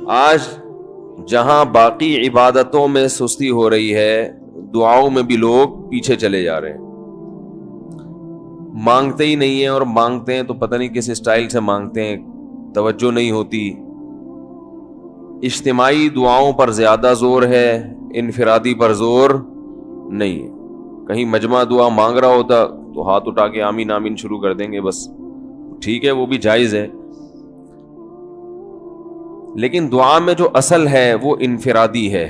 آج جہاں باقی عبادتوں میں سستی ہو رہی ہے، دعاؤں میں بھی لوگ پیچھے چلے جا رہے ہیں، مانگتے ہی نہیں ہیں، اور مانگتے ہیں تو پتہ نہیں کس اسٹائل سے مانگتے ہیں، توجہ نہیں ہوتی۔ اجتماعی دعاؤں پر زیادہ زور ہے، انفرادی پر زور نہیں ہے۔ کہیں مجمع دعا مانگ رہا ہوتا تو ہاتھ اٹھا کے آمین آمین شروع کر دیں گے، بس ٹھیک ہے، وہ بھی جائز ہے، لیکن دعا میں جو اصل ہے وہ انفرادی ہے۔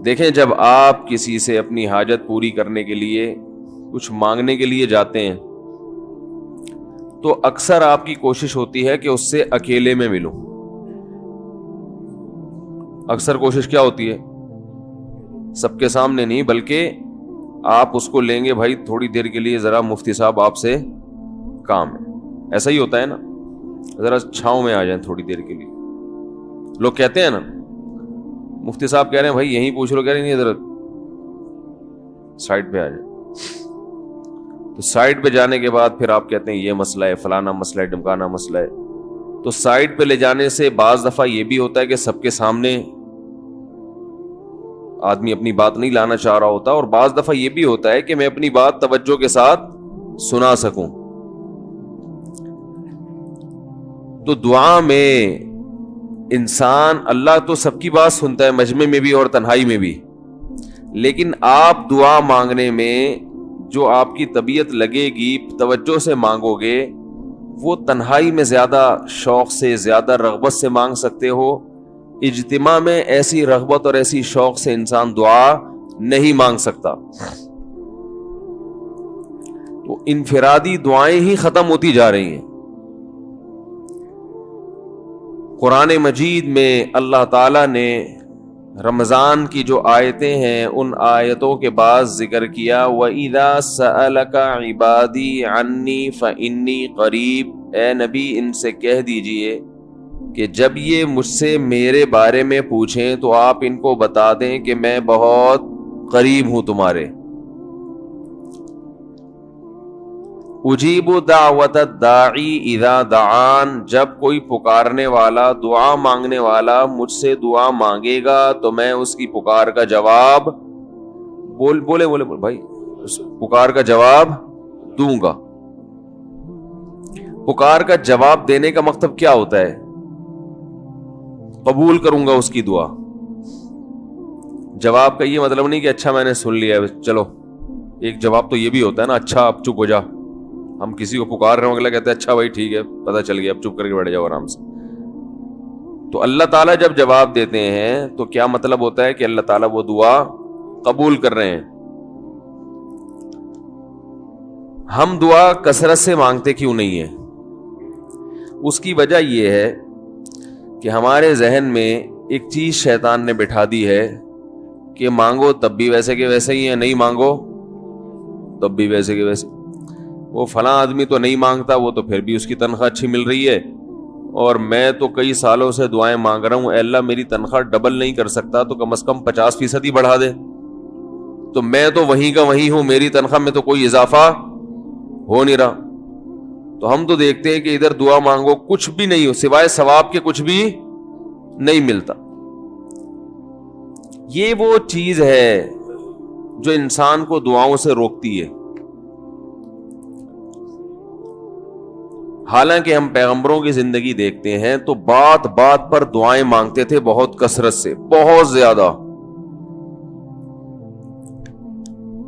دیکھیں، جب آپ کسی سے اپنی حاجت پوری کرنے کے لیے، کچھ مانگنے کے لیے جاتے ہیں، تو اکثر آپ کی کوشش ہوتی ہے کہ اس سے اکیلے میں ملوں۔ اکثر کوشش کیا ہوتی ہے؟ سب کے سامنے نہیں، بلکہ آپ اس کو لیں گے، بھائی تھوڑی دیر کے لیے ذرا مفتی صاحب آپ سے کام ہے۔ ایسا ہی ہوتا ہے نا، ذرا چھاؤں میں آ جائیں تھوڑی دیر کے لیے۔ لوگ کہتے ہیں نا، مفتی صاحب کہہ رہے ہیں بھائی یہیں پوچھ لو، کہہ رہے ہیں ذرا سائڈ پہ آ جائیں۔ تو سائڈ پہ جانے کے بعد پھر آپ کہتے ہیں یہ مسئلہ ہے، فلانا مسئلہ ہے، ڈمکانا مسئلہ ہے۔ تو سائڈ پہ لے جانے سے بعض دفعہ یہ بھی ہوتا ہے کہ سب کے سامنے آدمی اپنی بات نہیں لانا چاہ رہا ہوتا، اور بعض دفعہ یہ بھی ہوتا ہے کہ میں اپنی بات توجہ کے ساتھ سنا سکوں۔ تو دعا میں انسان، اللہ تو سب کی بات سنتا ہے، مجمع میں بھی اور تنہائی میں بھی، لیکن آپ دعا مانگنے میں جو آپ کی طبیعت لگے گی، توجہ سے مانگو گے، وہ تنہائی میں زیادہ شوق سے، زیادہ رغبت سے مانگ سکتے ہو۔ اجتماع میں ایسی رغبت اور ایسی شوق سے انسان دعا نہیں مانگ سکتا۔ تو انفرادی دعائیں ہی ختم ہوتی جا رہی ہیں۔ قرآن مجید میں اللہ تعالیٰ نے رمضان کی جو آیتیں ہیں، ان آیتوں کے بعد ذکر کیا، وَإِذَا سَأَلَكَ عِبَادِي عَنِّي فَإِنِّي قَرِيب، اے نبی ان سے کہہ دیجئے کہ جب یہ مجھ سے میرے بارے میں پوچھیں تو آپ ان کو بتا دیں کہ میں بہت قریب ہوں تمہارے۔ اجیب دعوت الداعی اذا دعان، جب کوئی پکارنے والا، دعا مانگنے والا مجھ سے دعا مانگے گا تو میں اس کی پکار کا جواب بولے بھائی، پکار کا جواب دوں گا۔ پکار کا جواب دینے کا مطلب کیا ہوتا ہے؟ قبول کروں گا اس کی دعا۔ جواب کا یہ مطلب نہیں کہ اچھا میں نے سن لیا ہے چلو، ایک جواب تو یہ بھی ہوتا ہے نا، اچھا اب چپ ہو جا۔ ہم کسی کو پکار رہے ہوں، اگلا کہتے ہیں اچھا بھائی ٹھیک ہے، پتہ چل گیا، اب چپ کر کے بیٹھ جاؤ آرام سے۔ تو اللہ تعالیٰ جب جواب دیتے ہیں تو کیا مطلب ہوتا ہے کہ اللہ تعالیٰ وہ دعا قبول کر رہے ہیں۔ ہم دعا کثرت سے مانگتے کیوں نہیں ہیں؟ اس کی وجہ یہ ہے کہ ہمارے ذہن میں ایک چیز شیطان نے بٹھا دی ہے کہ مانگو تب بھی ویسے کے ویسے ہی ہیں، نہیں مانگو تب بھی ویسے کے ویسے۔ وہ فلاں آدمی تو نہیں مانگتا، وہ تو پھر بھی اس کی تنخواہ اچھی مل رہی ہے، اور میں تو کئی سالوں سے دعائیں مانگ رہا ہوں، اے اللہ میری تنخواہ ڈبل نہیں کر سکتا تو کم از کم 50% ہی بڑھا دے، تو میں تو وہیں کا وہیں ہوں، میری تنخواہ میں تو کوئی اضافہ ہو نہیں رہا۔ تو ہم تو دیکھتے ہیں کہ ادھر دعا مانگو کچھ بھی نہیں ہو، سوائے ثواب کے کچھ بھی نہیں ملتا۔ یہ وہ چیز ہے جو انسان کو دعاؤں سے روکتی ہے۔ حالانکہ ہم پیغمبروں کی زندگی دیکھتے ہیں تو بات بات پر دعائیں مانگتے تھے، بہت کثرت سے، بہت زیادہ۔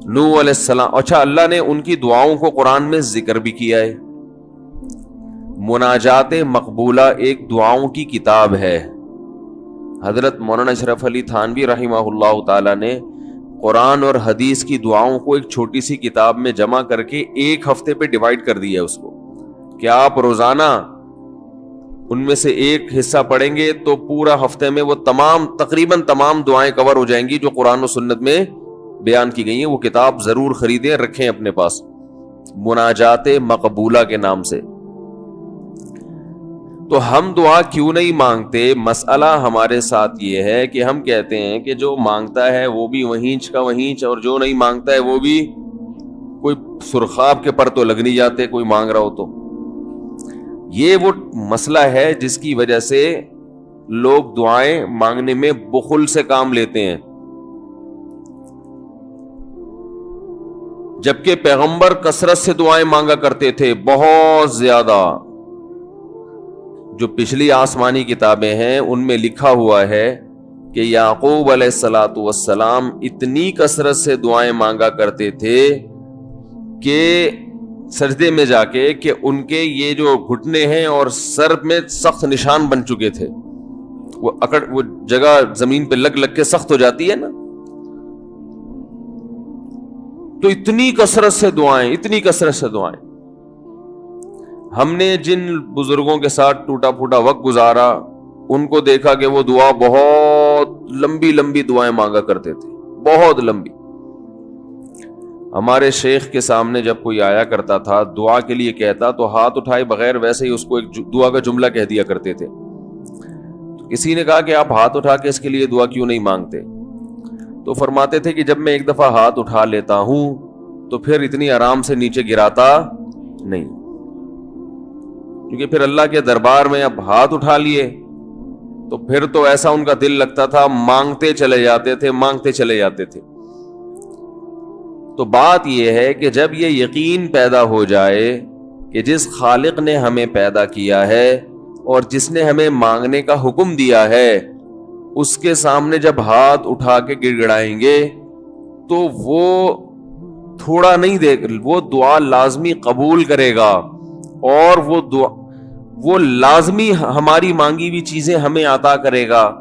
نوح علیہ السلام، اچھا اللہ نے ان کی دعاؤں کو قرآن میں ذکر بھی کیا ہے۔ مناجات مقبولہ ایک دعاؤں کی کتاب ہے۔ حضرت مولانا اشرف علی تھانوی رحمہ اللہ تعالی نے قرآن اور حدیث کی دعاؤں کو ایک چھوٹی سی کتاب میں جمع کر کے ایک ہفتے پہ ڈیوائیڈ کر دیا ہے اس کو، کہ آپ روزانہ ان میں سے ایک حصہ پڑھیں گے تو پورا ہفتے میں وہ تقریباً تمام دعائیں کور ہو جائیں گی جو قرآن و سنت میں بیان کی گئی ہیں۔ وہ کتاب ضرور خریدیں، رکھیں اپنے پاس، مناجات مقبولہ کے نام سے۔ تو ہم دعا کیوں نہیں مانگتے؟ مسئلہ ہمارے ساتھ یہ ہے کہ ہم کہتے ہیں کہ جو مانگتا ہے وہ بھی وہینچ کا وہینچ، اور جو نہیں مانگتا ہے وہ بھی کوئی سرخاب کے پر تو لگ نہیں جاتے کوئی مانگ رہا ہو تو۔ یہ وہ مسئلہ ہے جس کی وجہ سے لوگ دعائیں مانگنے میں بخل سے کام لیتے ہیں، جبکہ پیغمبر کثرت سے دعائیں مانگا کرتے تھے، بہت زیادہ۔ جو پچھلی آسمانی کتابیں ہیں ان میں لکھا ہوا ہے کہ یعقوب علیہ الصلوۃ والسلام اتنی کثرت سے دعائیں مانگا کرتے تھے کہ سجدے میں جا کے کہ ان کے یہ جو گھٹنے ہیں اور سر میں سخت نشان بن چکے تھے، وہ جگہ زمین پہ لگ لگ کے سخت ہو جاتی ہے نا، تو اتنی کثرت سے دعائیں، اتنی کثرت سے دعائیں۔ ہم نے جن بزرگوں کے ساتھ ٹوٹا پھوٹا وقت گزارا ان کو دیکھا کہ وہ دعا بہت لمبی لمبی دعائیں مانگا کرتے تھے، بہت لمبی۔ ہمارے شیخ کے سامنے جب کوئی آیا کرتا تھا دعا کے لیے کہتا تو ہاتھ اٹھائے بغیر ویسے ہی اس کو ایک دعا کا جملہ کہہ دیا کرتے تھے۔ کسی نے کہا کہ آپ ہاتھ اٹھا کے اس کے لیے دعا کیوں نہیں مانگتے؟ تو فرماتے تھے کہ جب میں ایک دفعہ ہاتھ اٹھا لیتا ہوں تو پھر اتنی آرام سے نیچے گراتا نہیں، کیونکہ پھر اللہ کے دربار میں اب ہاتھ اٹھا لیے تو پھر تو ایسا ان کا دل لگتا تھا، مانگتے چلے جاتے تھے، مانگتے چلے جاتے تھے۔ تو بات یہ ہے کہ جب یہ یقین پیدا ہو جائے کہ جس خالق نے ہمیں پیدا کیا ہے اور جس نے ہمیں مانگنے کا حکم دیا ہے اس کے سامنے جب ہاتھ اٹھا کے گڑ گڑائیں گے تو وہ تھوڑا نہیں دے، وہ دعا لازمی قبول کرے گا، اور وہ لازمی ہماری مانگی ہوئی چیزیں ہمیں عطا کرے گا۔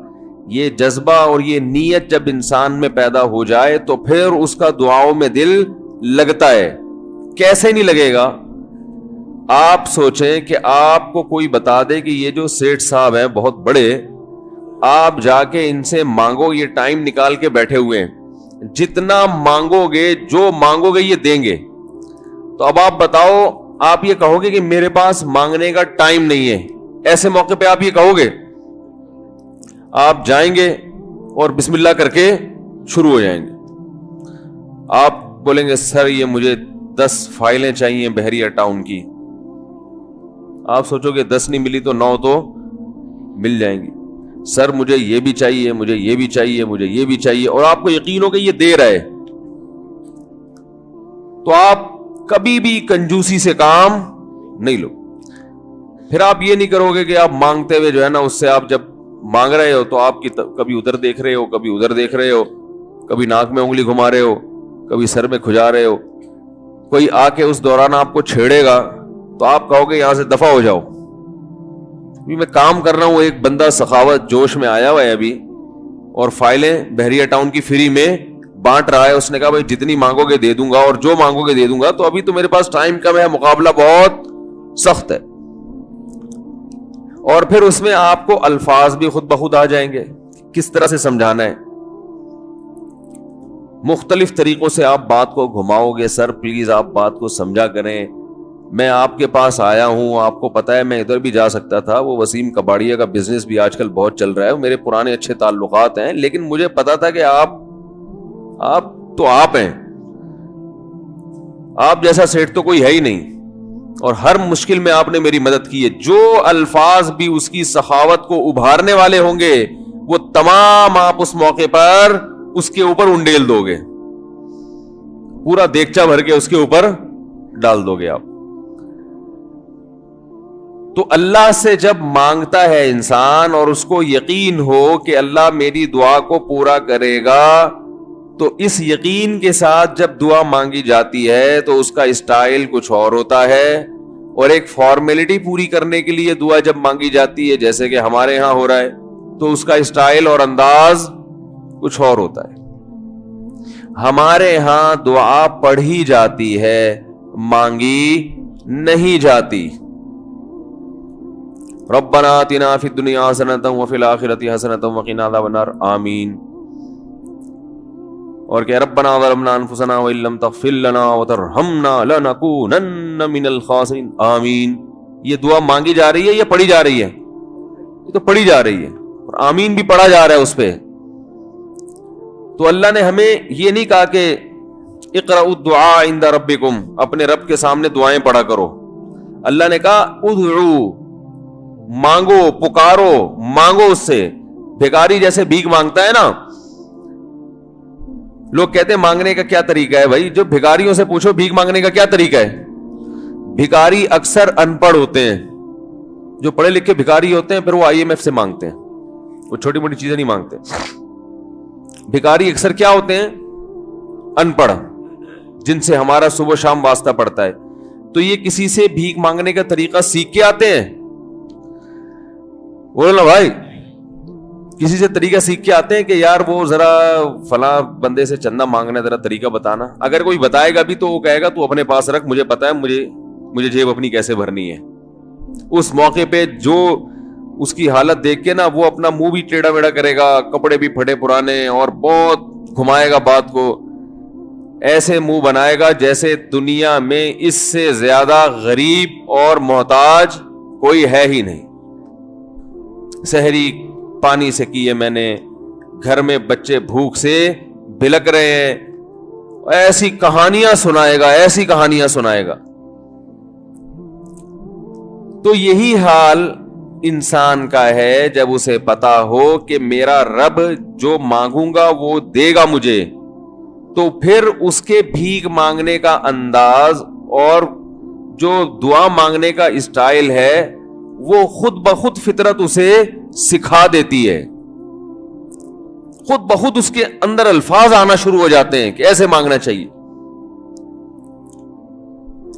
یہ جذبہ اور یہ نیت جب انسان میں پیدا ہو جائے تو پھر اس کا دعاؤں میں دل لگتا ہے۔ کیسے نہیں لگے گا؟ آپ سوچیں کہ آپ کو کوئی بتا دے کہ یہ جو سیٹھ صاحب ہیں بہت بڑے، آپ جا کے ان سے مانگو، یہ ٹائم نکال کے بیٹھے ہوئے ہیں، جتنا مانگو گے، جو مانگو گے یہ دیں گے، تو اب آپ بتاؤ، آپ یہ کہو گے کہ میرے پاس مانگنے کا ٹائم نہیں ہے؟ ایسے موقع پہ آپ یہ کہو گے؟ آپ جائیں گے اور بسم اللہ کر کے شروع ہو جائیں گے۔ آپ بولیں گے سر یہ مجھے 10 فائلیں چاہیے بحریہ ٹاؤن کی، آپ سوچو گے 10 نہیں ملی تو 9 تو مل جائیں گی۔ سر مجھے یہ بھی چاہیے، مجھے یہ بھی چاہیے، مجھے یہ بھی چاہیے، اور آپ کو یقین ہو کہ یہ دے رہا ہے، تو آپ کبھی بھی کنجوسی سے کام نہیں لو۔ پھر آپ یہ نہیں کرو گے کہ آپ مانگتے ہوئے جو ہے نا، اس سے آپ جب مانگ رہے ہو تو آپ کی کبھی ادھر دیکھ رہے ہو، کبھی ادھر دیکھ رہے ہو، کبھی ناک میں انگلی گھما رہے ہو، کبھی سر میں کھجا رہے ہو، کوئی آ کے اس دوران آپ کو چھیڑے گا تو آپ کہو گے یہاں سے دفع ہو جاؤ، میں کام کر رہا ہوں۔ ایک بندہ سخاوت جوش میں آیا ہوا ہے ابھی اور فائلیں بحریہ ٹاؤن کی فری میں بانٹ رہا ہے، اس نے کہا بھائی جتنی مانگو گے دے دوں گا، اور جو مانگو گے دے دوں گا، تو ابھی تو میرے پاس ٹائم کم ہے، مقابلہ بہت سخت ہے۔ اور پھر اس میں آپ کو الفاظ بھی خود بخود آ جائیں گے، کس طرح سے سمجھانا ہے، مختلف طریقوں سے آپ بات کو گھماؤ گے۔ سر پلیز آپ بات کو سمجھا کریں، میں آپ کے پاس آیا ہوں، آپ کو پتا ہے میں ادھر بھی جا سکتا تھا، وہ وسیم کباڑیا کا بزنس بھی آج کل بہت چل رہا ہے، میرے پرانے اچھے تعلقات ہیں، لیکن مجھے پتا تھا کہ آپ تو آپ ہیں، آپ جیسا سیٹ تو کوئی ہے ہی نہیں، اور ہر مشکل میں آپ نے میری مدد کی ہے۔ جو الفاظ بھی اس کی سخاوت کو ابھارنے والے ہوں گے وہ تمام آپ اس موقع پر اس کے اوپر انڈیل دو گے، پورا دیگچا بھر کے اس کے اوپر ڈال دو گے آپ۔ تو اللہ سے جب مانگتا ہے انسان اور اس کو یقین ہو کہ اللہ میری دعا کو پورا کرے گا، تو اس یقین کے ساتھ جب دعا مانگی جاتی ہے تو اس کا اسٹائل کچھ اور ہوتا ہے، اور ایک فارمیلٹی پوری کرنے کے لیے دعا جب مانگی جاتی ہے جیسے کہ ہمارے ہاں ہو رہا ہے تو اس کا اسٹائل اور انداز کچھ اور ہوتا ہے۔ ہمارے ہاں دعا پڑھی جاتی ہے، مانگی نہیں جاتی۔ ربنا آتنا فی الدنیا حسنۃ وفی الآخرۃ حسنۃ وقنا عذاب النار، آمین۔ اور کہ ربنا ظلمنا انفسنا وان لم تغفر لنا وترحمنا لنکونن من الخاسرین، آمین۔ یہ دعا مانگی جا رہی ہے یا پڑھی جا رہی ہے؟ یہ تو پڑھی جا رہی ہے، اور آمین بھی پڑھا جا رہا ہے اس پہ۔ تو اللہ نے ہمیں یہ نہیں کہا کہ اقرأوا الدعاء عند ربکم، اپنے رب کے سامنے دعائیں پڑھا کرو۔ اللہ نے کہا ادعوا، مانگو, پکارو, مانگو اس سے. بھکاری جیسے بھیک مانگتا ہے نا, لوگ کہتے ہیں مانگنے کا کیا طریقہ ہے. بھائی جو بھکاریوں سے پوچھو بھیک مانگنے کا کیا طریقہ ہے. بھکاری اکثر ان پڑھ ہوتے ہیں. جو پڑھے لکھے بھکاری ہوتے ہیں پھر وہ IMF سے مانگتے ہیں, وہ چھوٹی موٹی چیزیں نہیں مانگتے. بھکاری اکثر کیا ہوتے ہیں, ان پڑھ, جن سے ہمارا صبح شام واسطہ پڑتا ہے. تو یہ کسی سے بھیک مانگنے کا طریقہ سیکھ کے آتے ہیں. بولو نا بھائی, کسی سے طریقہ سیکھ کے آتے ہیں کہ یار وہ ذرا فلاں بندے سے چندہ مانگنا ذرا طریقہ بتانا. اگر کوئی بتائے گا بھی تو وہ کہے گا تو اپنے پاس رکھ, مجھے پتا ہے مجھے جیب اپنی کیسے بھرنی ہے. اس موقع پہ جو اس کی حالت دیکھ کے نا وہ اپنا منہ بھی ٹیڑھا میڑھا کرے گا, کپڑے بھی پھٹے پرانے, اور بہت گھمائے گا بات کو, ایسے منہ بنائے گا جیسے دنیا میں اس سے زیادہ غریب اور محتاج کوئی ہے ہی نہیں. سحری پانی سے کی ہے میں نے, گھر میں بچے بھوک سے بلک رہے ہیں, ایسی کہانیاں سنائے گا, ایسی کہانیاں سنائے گا. تو یہی حال انسان کا ہے جب اسے پتا ہو کہ میرا رب جو مانگوں گا وہ دے گا مجھے, تو پھر اس کے بھیک مانگنے کا انداز اور جو دعا مانگنے کا اسٹائل ہے وہ خود بخود فطرت اسے سکھا دیتی ہے. خود بخود اس کے اندر الفاظ آنا شروع ہو جاتے ہیں کہ ایسے مانگنا چاہیے.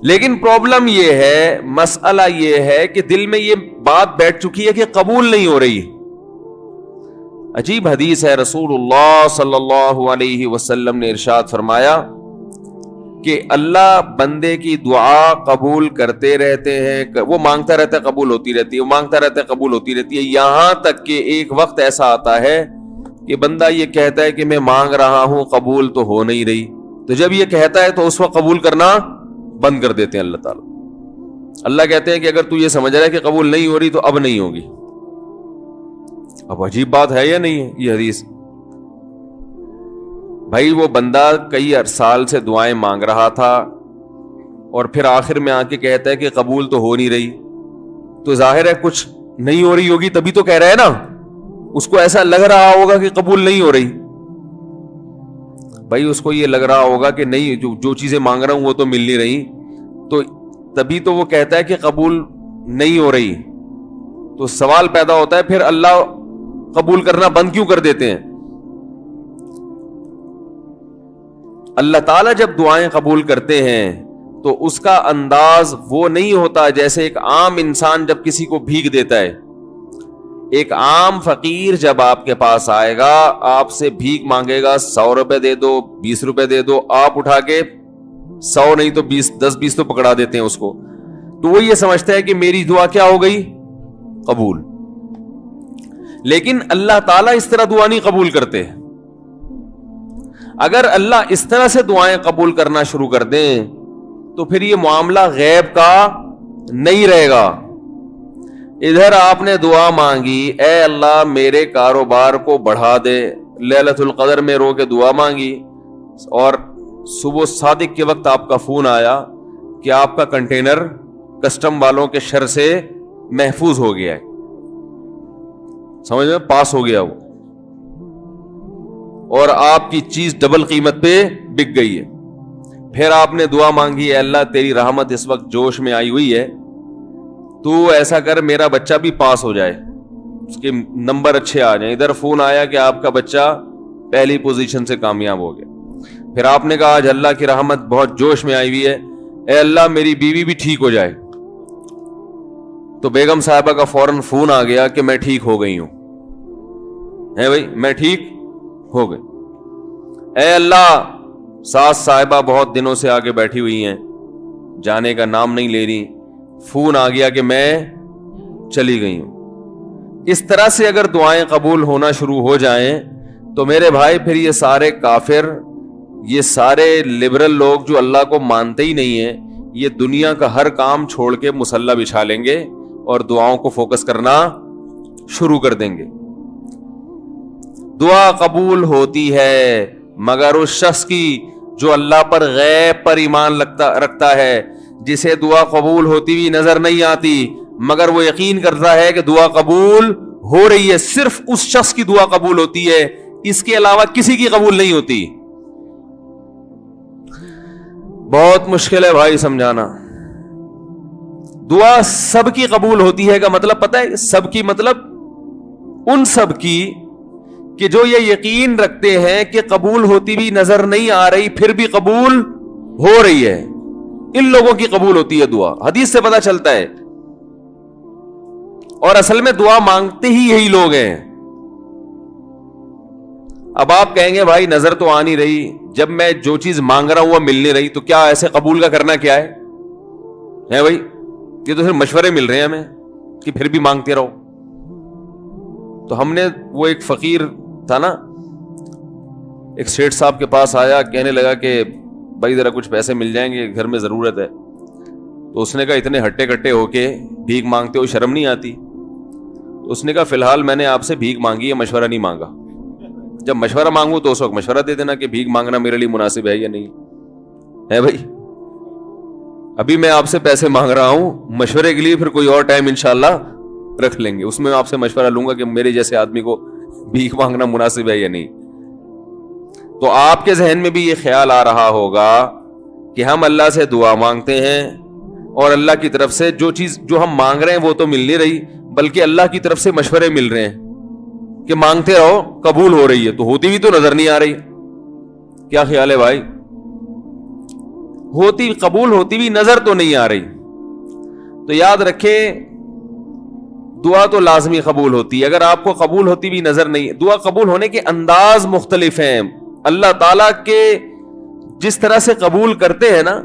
لیکن پرابلم یہ ہے, مسئلہ یہ ہے کہ دل میں یہ بات بیٹھ چکی ہے کہ قبول نہیں ہو رہی. عجیب حدیث ہے, رسول اللہ صلی اللہ علیہ وسلم نے ارشاد فرمایا کہ اللہ بندے کی دعا قبول کرتے رہتے ہیں, وہ مانگتا رہتا ہے قبول ہوتی رہتی ہے, وہ مانگتا رہتا ہے قبول ہوتی رہتی ہے, یہاں تک کہ ایک وقت ایسا آتا ہے کہ بندہ یہ کہتا ہے کہ میں مانگ رہا ہوں قبول تو ہو نہیں رہی. تو جب یہ کہتا ہے تو اس وقت قبول کرنا بند کر دیتے ہیں اللہ تعالیٰ. اللہ کہتے ہیں کہ اگر تو یہ سمجھ رہا ہے کہ قبول نہیں ہو رہی تو اب نہیں ہوگی. اب عجیب بات ہے یا نہیں ہے یہ حدیث. بھائی وہ بندہ کئی سال سے دعائیں مانگ رہا تھا اور پھر آخر میں آ کے کہتا ہے کہ قبول تو ہو نہیں رہی, تو ظاہر ہے کچھ نہیں ہو رہی ہوگی تبھی تو کہہ رہا ہے نا. اس کو ایسا لگ رہا ہوگا کہ قبول نہیں ہو رہی. بھائی اس کو یہ لگ رہا ہوگا کہ نہیں, جو چیزیں مانگ رہا ہوں وہ تو مل نہیں رہی, تو تبھی تو وہ کہتا ہے کہ قبول نہیں ہو رہی. تو سوال پیدا ہوتا ہے پھر اللہ قبول کرنا بند کیوں کر دیتے ہیں؟ اللہ تعالیٰ جب دعائیں قبول کرتے ہیں تو اس کا انداز وہ نہیں ہوتا جیسے ایک عام انسان جب کسی کو بھیک دیتا ہے. ایک عام فقیر جب آپ کے پاس آئے گا, آپ سے بھیک مانگے گا, 100 روپے دے دو, 20 روپے دے دو, آپ اٹھا کے 100 نہیں تو 10-20 تو پکڑا دیتے ہیں اس کو. تو وہ یہ سمجھتا ہے کہ میری دعا کیا ہو گئی, قبول. لیکن اللہ تعالیٰ اس طرح دعا نہیں قبول کرتے. اگر اللہ اس طرح سے دعائیں قبول کرنا شروع کر دیں تو پھر یہ معاملہ غیب کا نہیں رہے گا. ادھر آپ نے دعا مانگی, اے اللہ میرے کاروبار کو بڑھا دے, لیلۃ القدر میں رو کے دعا مانگی, اور صبح صادق کے وقت آپ کا فون آیا کہ آپ کا کنٹینر کسٹم والوں کے شر سے محفوظ ہو گیا ہے, سمجھ میں پاس ہو گیا وہ, اور آپ کی چیز ڈبل قیمت پہ بک گئی ہے. پھر آپ نے دعا مانگی, اے اللہ تیری رحمت اس وقت جوش میں آئی ہوئی ہے, تو ایسا کر میرا بچہ بھی پاس ہو جائے, اس کے نمبر اچھے آ جائیں. ادھر فون آیا کہ آپ کا بچہ پہلی پوزیشن سے کامیاب ہو گیا. پھر آپ نے کہا آج اللہ کی رحمت بہت جوش میں آئی ہوئی ہے, اے اللہ میری بیوی بھی ٹھیک ہو جائے. تو بیگم صاحبہ کا فوراً فون آ گیا کہ میں ٹھیک ہو گئی ہوں, ہے بھائی میں ٹھیک ہو گئی. اے اللہ ساس صاحبہ بہت دنوں سے آگے بیٹھی ہوئی ہیں, جانے کا نام نہیں لے رہی, فون آ گیا کہ میں چلی گئی ہوں. اس طرح سے اگر دعائیں قبول ہونا شروع ہو جائیں تو میرے بھائی پھر یہ سارے کافر, یہ سارے لبرل لوگ جو اللہ کو مانتے ہی نہیں ہیں, یہ دنیا کا ہر کام چھوڑ کے مصلی بچھا لیں گے اور دعاؤں کو فوکس کرنا شروع کر دیں گے. دعا قبول ہوتی ہے مگر اس شخص کی جو اللہ پر غیب پر ایمان رکھتا ہے, جسے دعا قبول ہوتی ہوئی نظر نہیں آتی مگر وہ یقین کرتا ہے کہ دعا قبول ہو رہی ہے. صرف اس شخص کی دعا قبول ہوتی ہے, اس کے علاوہ کسی کی قبول نہیں ہوتی. بہت مشکل ہے بھائی سمجھانا. دعا سب کی قبول ہوتی ہے کا مطلب پتہ ہے؟ سب کی مطلب ان سب کی کہ جو یہ یقین رکھتے ہیں کہ قبول ہوتی بھی نظر نہیں آ رہی پھر بھی قبول ہو رہی ہے, ان لوگوں کی قبول ہوتی ہے دعا. حدیث سے پتہ چلتا ہے. اور اصل میں دعا مانگتے ہی یہی لوگ ہیں. اب آپ کہیں گے بھائی نظر تو آ نہیں رہی, جب میں جو چیز مانگ رہا ہوں وہ مل نہیں رہی, تو کیا ایسے قبول کا کرنا کیا ہے بھائی؟ یہ تو صرف مشورے مل رہے ہیں ہمیں کہ پھر بھی مانگتے رہو. تو ہم نے وہ ایک فقیر تھا نا, ایک سیٹھ صاحب کے پاس آیا, کہنے لگا کہ بھائی ذرا کچھ پیسے مل جائیں گے, گھر میں ضرورت ہے. تو اس نے کہا اتنے ہٹے کٹے ہو کے بھیک مانگتے ہو, شرم نہیں آتی؟ تو اس نے کہا فی الحال میں نے آپ سے بھیک مانگی ہے, مشورہ نہیں مانگا. جب مشورہ مانگوں تو اس وقت مشورہ دے دینا کہ بھیک مانگنا میرے لیے مناسب ہے یا نہیں ہے. بھائی ابھی میں آپ سے پیسے مانگ رہا ہوں, مشورے کے لیے پھر کوئی اور ٹائم انشاءاللہ رکھ لیں گے, اس میں آپ سے مشورہ لوں گا کہ میرے جیسے آدمی کو بھیک مانگنا مناسب ہے یا نہیں. تو آپ کے ذہن میں بھی یہ خیال آ رہا ہوگا کہ ہم اللہ سے دعا مانگتے ہیں اور اللہ کی طرف سے جو چیز جو ہم مانگ رہے ہیں وہ تو مل نہیں رہی, بلکہ اللہ کی طرف سے مشورے مل رہے ہیں کہ مانگتے رہو قبول ہو رہی ہے, تو ہوتی بھی تو نظر نہیں آ رہی. کیا خیال ہے بھائی؟ ہوتی قبول ہوتی بھی نظر تو نہیں آ رہی. تو یاد رکھیں دعا تو لازمی قبول ہوتی ہے. اگر آپ کو قبول ہوتی بھی نظر نہیں, دعا قبول ہونے کے انداز مختلف ہیں. اللہ تعالیٰ کے جس طرح سے قبول کرتے ہیں نا,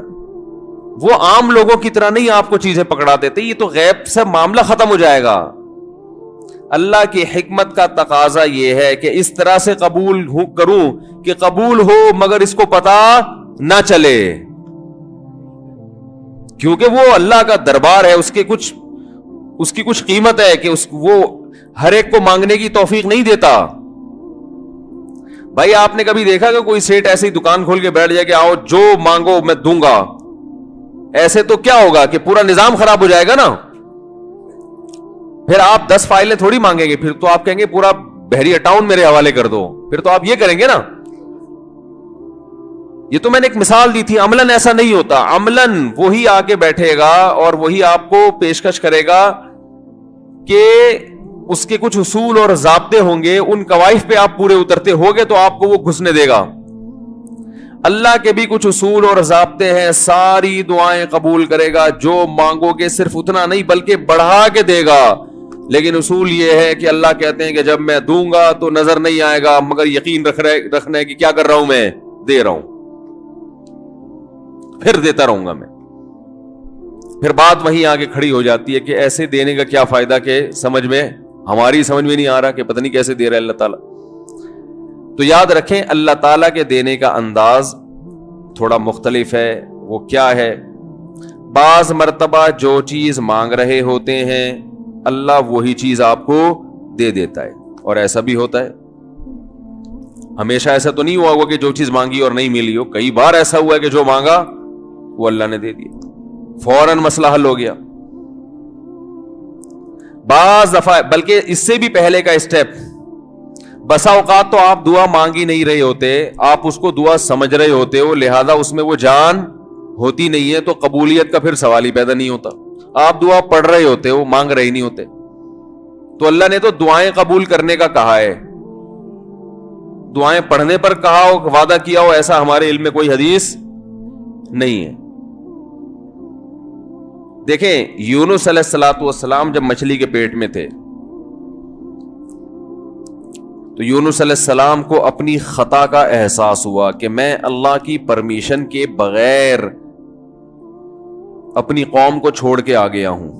وہ عام لوگوں کی طرح نہیں آپ کو چیزیں پکڑا دیتے, یہ تو غیب سے معاملہ ختم ہو جائے گا. اللہ کی حکمت کا تقاضا یہ ہے کہ اس طرح سے قبول کروں کہ قبول ہو مگر اس کو پتا نہ چلے, کیونکہ وہ اللہ کا دربار ہے, اس کی کچھ قیمت ہے کہ وہ ہر ایک کو مانگنے کی توفیق نہیں دیتا. بھائی آپ نے کبھی دیکھا کہ کوئی سیٹ ایسے ہی دکان کھول کے بیٹھ جائے کہ آؤ جو مانگو میں دوں گا؟ ایسے تو کیا ہوگا کہ پورا نظام خراب ہو جائے گا نا. پھر آپ 10 فائلیں تھوڑی مانگیں گے, پھر تو آپ کہیں گے پورا بحری ٹاؤن میرے حوالے کر دو, پھر تو آپ یہ کریں گے نا. یہ تو میں نے ایک مثال دی تھی. عملاً ایسا نہیں ہوتا. عملاً وہی آ کے بیٹھے گا اور وہی آپ کو پیشکش کرے گا کہ اس کے کچھ اصول اور ضابطے ہوں گے, ان قواعد پہ آپ پورے اترتے ہوگے تو آپ کو وہ گھسنے دے گا. اللہ کے بھی کچھ اصول اور ضابطے ہیں, ساری دعائیں قبول کرے گا, جو مانگو گے صرف اتنا نہیں بلکہ بڑھا کے دے گا. لیکن اصول یہ ہے کہ اللہ کہتے ہیں کہ جب میں دوں گا تو نظر نہیں آئے گا, مگر یقین رکھنا ہے کہ کیا کر رہا ہوں, میں دے رہا ہوں, پھر دیتا رہوں گا میں. پھر بات وہیں آگے کھڑی ہو جاتی ہے کہ ایسے دینے کا کیا فائدہ کہ ہماری سمجھ میں نہیں آ رہا کہ پتہ نہیں کیسے دے رہا ہے اللہ تعالیٰ. تو یاد رکھیں اللہ تعالیٰ کے دینے کا انداز تھوڑا مختلف ہے. وہ کیا ہے؟ بعض مرتبہ جو چیز مانگ رہے ہوتے ہیں اللہ وہی چیز آپ کو دے دیتا ہے, اور ایسا بھی ہوتا ہے. ہمیشہ ایسا تو نہیں ہوا کہ جو چیز مانگی اور نہیں ملی ہو. کئی بار ایسا ہوا ہے کہ جو مانگا وہ اللہ نے دے دیا, فوراً مسئلہ حل ہو گیا. بعض دفعہ بلکہ اس سے بھی پہلے کا اسٹیپ, بسا اوقات تو آپ دعا مانگ ہی نہیں رہے ہوتے, آپ اس کو دعا سمجھ رہے ہوتے ہو, لہذا اس میں وہ جان ہوتی نہیں ہے, تو قبولیت کا پھر سوال ہی پیدا نہیں ہوتا. آپ دعا پڑھ رہے ہوتے ہو, مانگ رہے نہیں ہوتے. تو اللہ نے تو دعائیں قبول کرنے کا کہا ہے, دعائیں پڑھنے پر کہا ہو, وعدہ کیا ہو, ایسا ہمارے علم میں کوئی حدیث نہیں ہے. دیکھیں یونس علیہ الصلوۃ والسلام جب مچھلی کے پیٹ میں تھے تو یونس علیہ السلام کو اپنی خطا کا احساس ہوا کہ میں اللہ کی پرمیشن کے بغیر اپنی قوم کو چھوڑ کے آ گیا ہوں.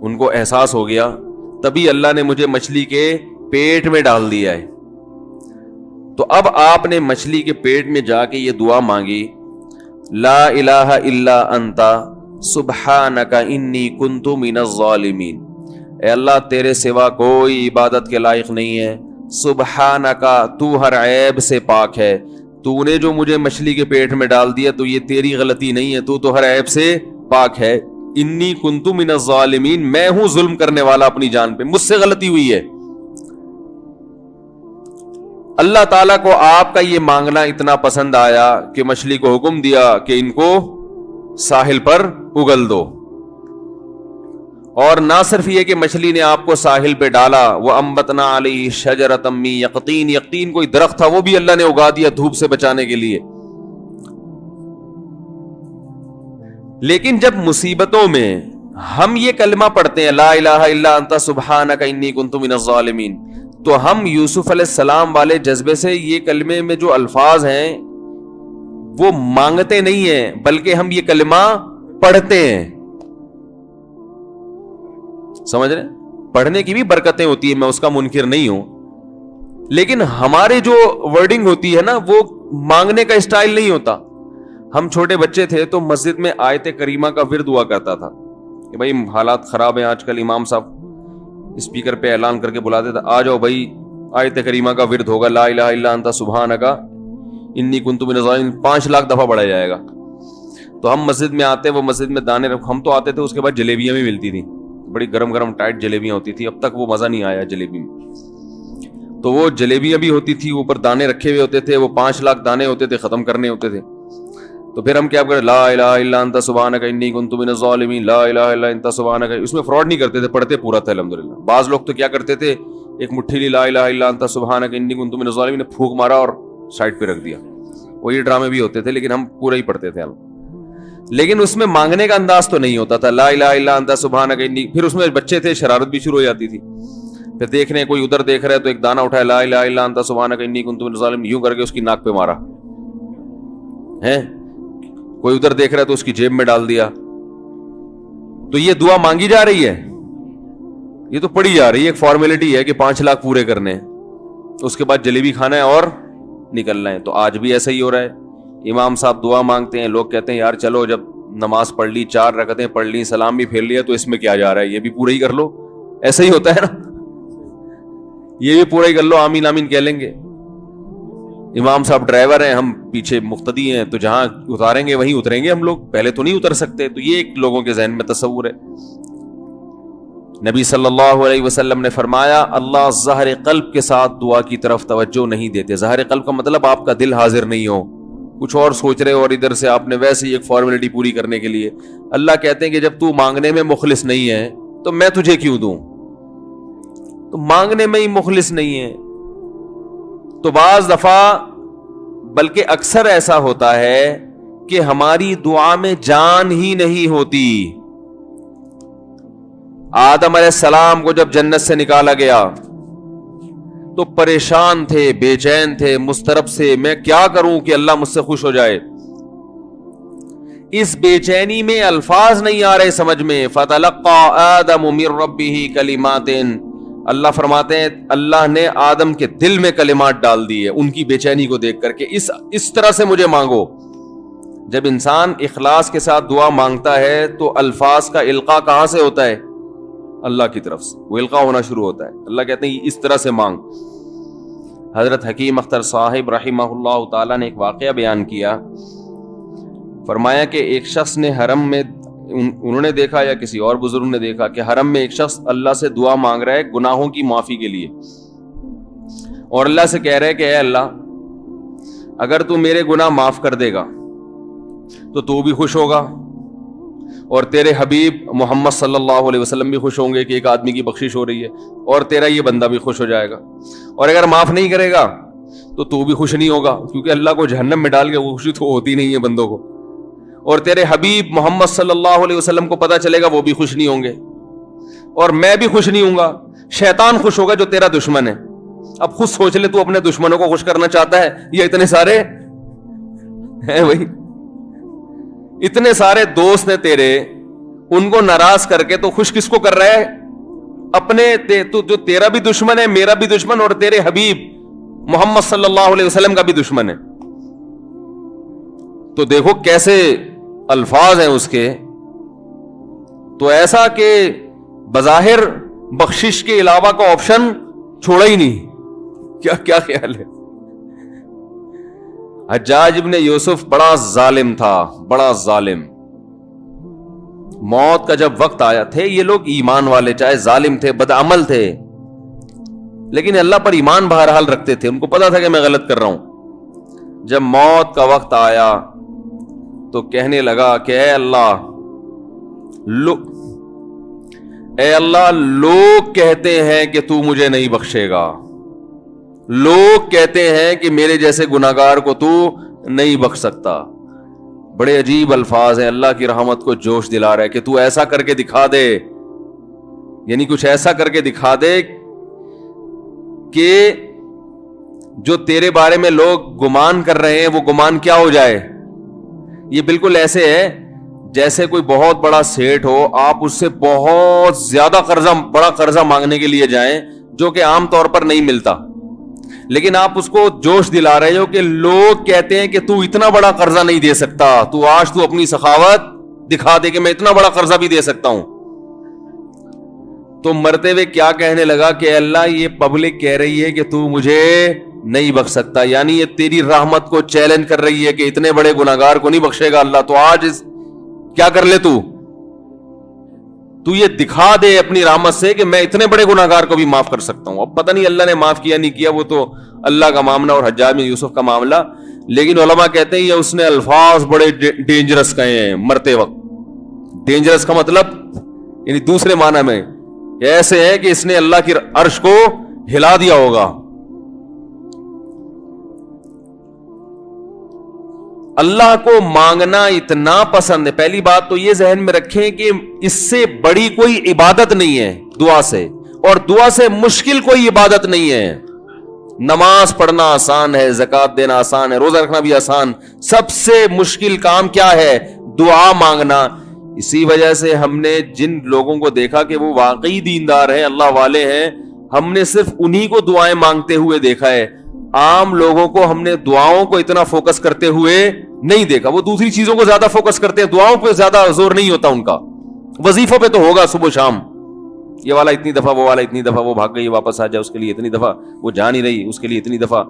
ان کو احساس ہو گیا, تبھی اللہ نے مجھے مچھلی کے پیٹ میں ڈال دیا ہے. تو اب آپ نے مچھلی کے پیٹ میں جا کے یہ دعا مانگی, لا الہ الا انت سبحانک انی کنت من الظالمین. اے اللہ تیرے سوا کوئی عبادت کے لائق نہیں ہے, سبحانک تو ہر عیب سے پاک ہے, تو نے جو مجھے مچھلی کے پیٹ میں ڈال دیا تو یہ تیری غلطی نہیں ہے, تو ہر عیب سے پاک ہے. انی کنتو من الظالمین, میں ہوں ظلم کرنے والا اپنی جان پہ, مجھ سے غلطی ہوئی ہے. اللہ تعالیٰ کو آپ کا یہ مانگنا اتنا پسند آیا کہ مچھلی کو حکم دیا کہ ان کو ساحل پر اگل دو. اور نہ صرف یہ کہ مچھلی نے آپ کو ساحل پہ ڈالا, وَأَنبَتْنَا عَلَيْهِ شَجَرَةً مِّن يَقْطِينٍ, یقطین کوئی درخت تھا وہ بھی اللہ نے اگا دیا دھوپ سے بچانے کے لیے. لیکن جب مصیبتوں میں ہم یہ کلمہ پڑھتے ہیں لا الہ الا انت سبحانک انی کنت من الظالمین, تو ہم یوسف علیہ السلام والے جذبے سے یہ کلمے میں جو الفاظ ہیں وہ مانگتے نہیں ہیں, بلکہ ہم یہ کلمہ پڑھتے ہیں. سمجھ رہے, پڑھنے کی بھی برکتیں ہوتی ہیں, میں اس کا منکر نہیں ہوں, لیکن ہمارے جو ورڈنگ ہوتی ہے نا وہ مانگنے کا اسٹائل نہیں ہوتا. ہم چھوٹے بچے تھے تو مسجد میں آیت کریمہ کا ورد ہوا کرتا تھا کہ بھائی حالات خراب ہیں آج کل, امام صاحب اسپیکر پہ اعلان کر کے بلاتے تھے آ جاؤ بھائی آیت کریمہ کا ورد ہوگا لا الہ الا انت سبحانک انی کنت من الظالمین, 5 لاکھ دفعہ پڑھا جائے گا. تو ہم مسجد میں آتے, وہ مسجد میں دانے ہم تو آتے تھے, اس کے بعد جلیبیاں بھی ملتی تھیں, بڑی گرم گرم ٹائٹ جلیبیاں ہوتی تھی. اب تک وہ مزہ نہیں آیا جلیبی میں, تو وہ جلیبیاں بھی ہوتی تھی, اوپر دانے رکھے ہوئے ہوتے تھے, وہ 5 لاکھ دانے ہوتے تھے, ختم کرنے ہوتے تھے. تو پھر ہم کیا کریں لا الہ الا انت سبحانک انی کنت من الظالمین, لا الہ الا انت سبحانک. اس میں فراڈ نہیں کرتے تھے, پڑھتے پورا تھا الحمدللہ. بعض لوگ تو کیا کرتے تھے, ایک مٹھی لی لا الہ الا انت سبحانک انی کنت من الظالمین نے پھونک مارا اور سائڈ پہ رکھ دیا. وہ یہ ڈرامے بھی ہوتے تھے, لیکن ہم پورا ہی پڑھتے تھے ہم. لیکن اس میں مانگنے کا انداز تو نہیں ہوتا تھا لا الہ الا انت سبحانک انی. پھر اس میں بچے تھے, شرارت بھی شروع ہو جاتی تھی. پھر دیکھ رہے ہیں کوئی ادھر دیکھ رہا ہے تو ایک دانہ اٹھایا لا الہ الا انت سبحانک انی کنت من الظالمین, یوں کر کے اس کی ناک پہ مارا ہے. کوئی ادھر دیکھ رہا ہے تو اس کی جیب میں ڈال دیا. تو یہ دعا مانگی جا رہی ہے, یہ تو پڑھی جا رہی ہے, ایک فارمیلٹی ہے کہ 5 لاکھ پورے کرنے, اس کے بعد جلیبی کھانا ہے اور نکلنا ہے. تو آج بھی ایسا ہی ہو رہا ہے. امام صاحب دعا مانگتے ہیں, لوگ کہتے ہیں یار چلو جب نماز پڑھ لی, 4 رکعتیں پڑھ لی, سلام بھی پھیر لیا, تو اس میں کیا جا رہا ہے, یہ بھی پورا ہی کر لو. ایسا ہی ہوتا ہے نا, یہ بھی پورا ہی کر لو, آمین آمین کہہ لیں گے. امام صاحب ڈرائیور ہیں, ہم پیچھے مقتدی ہیں, تو جہاں اتاریں گے وہیں اتریں گے ہم لوگ, پہلے تو نہیں اتر سکتے. تو یہ ایک لوگوں کے ذہن میں تصور ہے. نبی صلی اللہ علیہ وسلم نے فرمایا اللہ ظاہر قلب کے ساتھ دعا کی طرف توجہ نہیں دیتے. ظاہر قلب کا مطلب آپ کا دل حاضر نہیں ہو, کچھ اور سوچ رہے ہو, اور ادھر سے آپ نے ویسے ہی ایک فارمیلٹی پوری کرنے کے لیے. اللہ کہتے ہیں کہ جب تو مانگنے میں مخلص نہیں ہے تو میں تجھے کیوں دوں. تو مانگنے میں ہی مخلص نہیں ہے. تو بعض دفعہ بلکہ اکثر ایسا ہوتا ہے کہ ہماری دعا میں جان ہی نہیں ہوتی. آدم علیہ السلام کو جب جنت سے نکالا گیا تو پریشان تھے, بے چین تھے, مضطرب سے, میں کیا کروں کہ اللہ مجھ سے خوش ہو جائے. اس بے چینی میں الفاظ نہیں آ رہے سمجھ میں. فَتَلَقَّى آدَمُ مِن رَبِّهِ كَلِمَاتٍ, اللہ فرماتے ہیں اللہ نے آدم کے دل میں کلمات ڈال دیے ان کی بے چینی کو دیکھ کر کے, اس طرح سے مجھے مانگو. جب انسان اخلاص کے ساتھ دعا مانگتا ہے تو الفاظ کا القاء کہاں سے ہوتا ہے؟ اللہ کی طرف سے وہ القاء ہونا شروع ہوتا ہے. اللہ کہتے ہیں اس طرح سے مانگ. حضرت حکیم اختر صاحب رحمہ اللہ تعالیٰ نے ایک واقعہ بیان کیا. فرمایا کہ ایک شخص نے حرم میں, انہوں نے دیکھا یا کسی اور بزرگ نے دیکھا کہ حرم میں ایک شخص اللہ سے دعا مانگ رہا ہے گناہوں کی معافی کے لیے, اور اللہ سے کہہ رہا ہے کہ اے اللہ اگر تو میرے گناہ معاف کر دے گا تو بھی خوش ہوگا, اور تیرے حبیب محمد صلی اللہ علیہ وسلم بھی خوش ہوں گے کہ ایک آدمی کی بخشش ہو رہی ہے, اور تیرا یہ بندہ بھی خوش ہو جائے گا. اور اگر معاف نہیں کرے گا تو بھی خوش نہیں ہوگا, کیونکہ اللہ کو جہنم میں ڈال کے وہ خوشی تو ہوتی نہیں ہے بندوں کو, اور تیرے حبیب محمد صلی اللہ علیہ وسلم کو پتا چلے گا وہ بھی خوش نہیں ہوں گے, اور میں بھی خوش نہیں ہوں گا. شیطان خوش ہوگا جو تیرا دشمن ہے. اب خود سوچ لے, تو اپنے دشمنوں کو خوش کرنا چاہتا ہے یا اتنے سارے ہیں بھائی, اتنے سارے دوست ہیں تیرے, ان کو ناراض کر کے تو خوش کس کو کر رہا ہے؟ اپنے تو جو تیرا بھی دشمن ہے, میرا بھی دشمن, اور تیرے حبیب محمد صلی اللہ علیہ وسلم کا بھی دشمن ہے. تو دیکھو کیسے الفاظ ہیں اس کے. تو ایسا کہ بظاہر بخشش کے علاوہ کا آپشن چھوڑا ہی نہیں. کیا خیال ہے؟ حجاج ابن یوسف بڑا ظالم تھا, بڑا ظالم. موت کا جب وقت آیا تھے یہ لوگ ایمان والے، چاہے ظالم تھے، بدعمل تھے، لیکن اللہ پر ایمان بہرحال رکھتے تھے، ان کو پتا تھا کہ میں غلط کر رہا ہوں۔ جب موت کا وقت آیا تو کہنے لگا کہ اے اللہ لوگ کہتے ہیں کہ تو مجھے نہیں بخشے گا، لوگ کہتے ہیں کہ میرے جیسے گناہگار کو تو نہیں بخش سکتا۔ بڑے عجیب الفاظ ہیں، اللہ کی رحمت کو جوش دلا رہا ہے کہ تو ایسا کر کے دکھا دے، یعنی کچھ ایسا کر کے دکھا دے کہ جو تیرے بارے میں لوگ گمان کر رہے ہیں وہ گمان کیا ہو جائے۔ یہ بالکل ایسے ہے جیسے کوئی بہت بڑا سیٹ ہو، آپ اس سے بہت زیادہ بڑا قرضہ مانگنے کے لیے جائیں جو کہ عام طور پر نہیں ملتا، لیکن آپ اس کو جوش دلا رہے ہو کہ لوگ کہتے ہیں کہ تو اتنا بڑا قرضہ نہیں دے سکتا، تو آج تو اپنی سخاوت دکھا دے کہ میں اتنا بڑا قرضہ بھی دے سکتا ہوں۔ تو مرتے ہوئے کیا کہنے لگا کہ اللہ یہ پبلک کہہ رہی ہے کہ تو مجھے نہیں بخش سکتا، یعنی یہ تیری رحمت کو چیلنج کر رہی ہے کہ اتنے بڑے گناہگار کو نہیں بخشے گا اللہ، تو آج کیا کر لے تو یہ دکھا دے اپنی رحمت سے کہ میں اتنے بڑے گناہگار کو بھی معاف کر سکتا ہوں۔ اب پتہ نہیں اللہ نے معاف کیا نہیں کیا، وہ تو اللہ کا معاملہ اور حجاج بن یوسف کا معاملہ، لیکن علماء کہتے ہیں یہ اس نے الفاظ بڑے ڈینجرس کہے ہیں مرتے وقت۔ ڈینجرس کا مطلب یعنی دوسرے معنی میں ایسے ہے کہ اس نے اللہ کی عرش کو ہلا دیا ہوگا۔ اللہ کو مانگنا اتنا پسند ہے، پہلی بات تو یہ ذہن میں رکھیں کہ اس سے بڑی کوئی عبادت نہیں ہے دعا سے، اور دعا سے مشکل کوئی عبادت نہیں ہے۔ نماز پڑھنا آسان ہے، زکوٰۃ دینا آسان ہے، روزہ رکھنا بھی آسان، سب سے مشکل کام کیا ہے؟ دعا مانگنا۔ اسی وجہ سے ہم نے جن لوگوں کو دیکھا کہ وہ واقعی دیندار ہیں، اللہ والے ہیں، ہم نے صرف انہی کو دعائیں مانگتے ہوئے دیکھا ہے۔ عام لوگوں کو ہم نے دعاؤں کو اتنا فوکس کرتے ہوئے نہیں دیکھا، وہ دوسری چیزوں کو زیادہ فوکس کرتے ہیں، دعاؤں پہ زیادہ زور نہیں ہوتا ان کا۔ وظیفوں پہ تو ہوگا صبح شام، یہ والا اتنی دفعہ، وہ والا اتنی دفعہ، وہ بھاگ گئی واپس آ جائے اس کے لیے اتنی دفعہ، وہ جا نہیں رہی اس کے لیے اتنی دفعہ،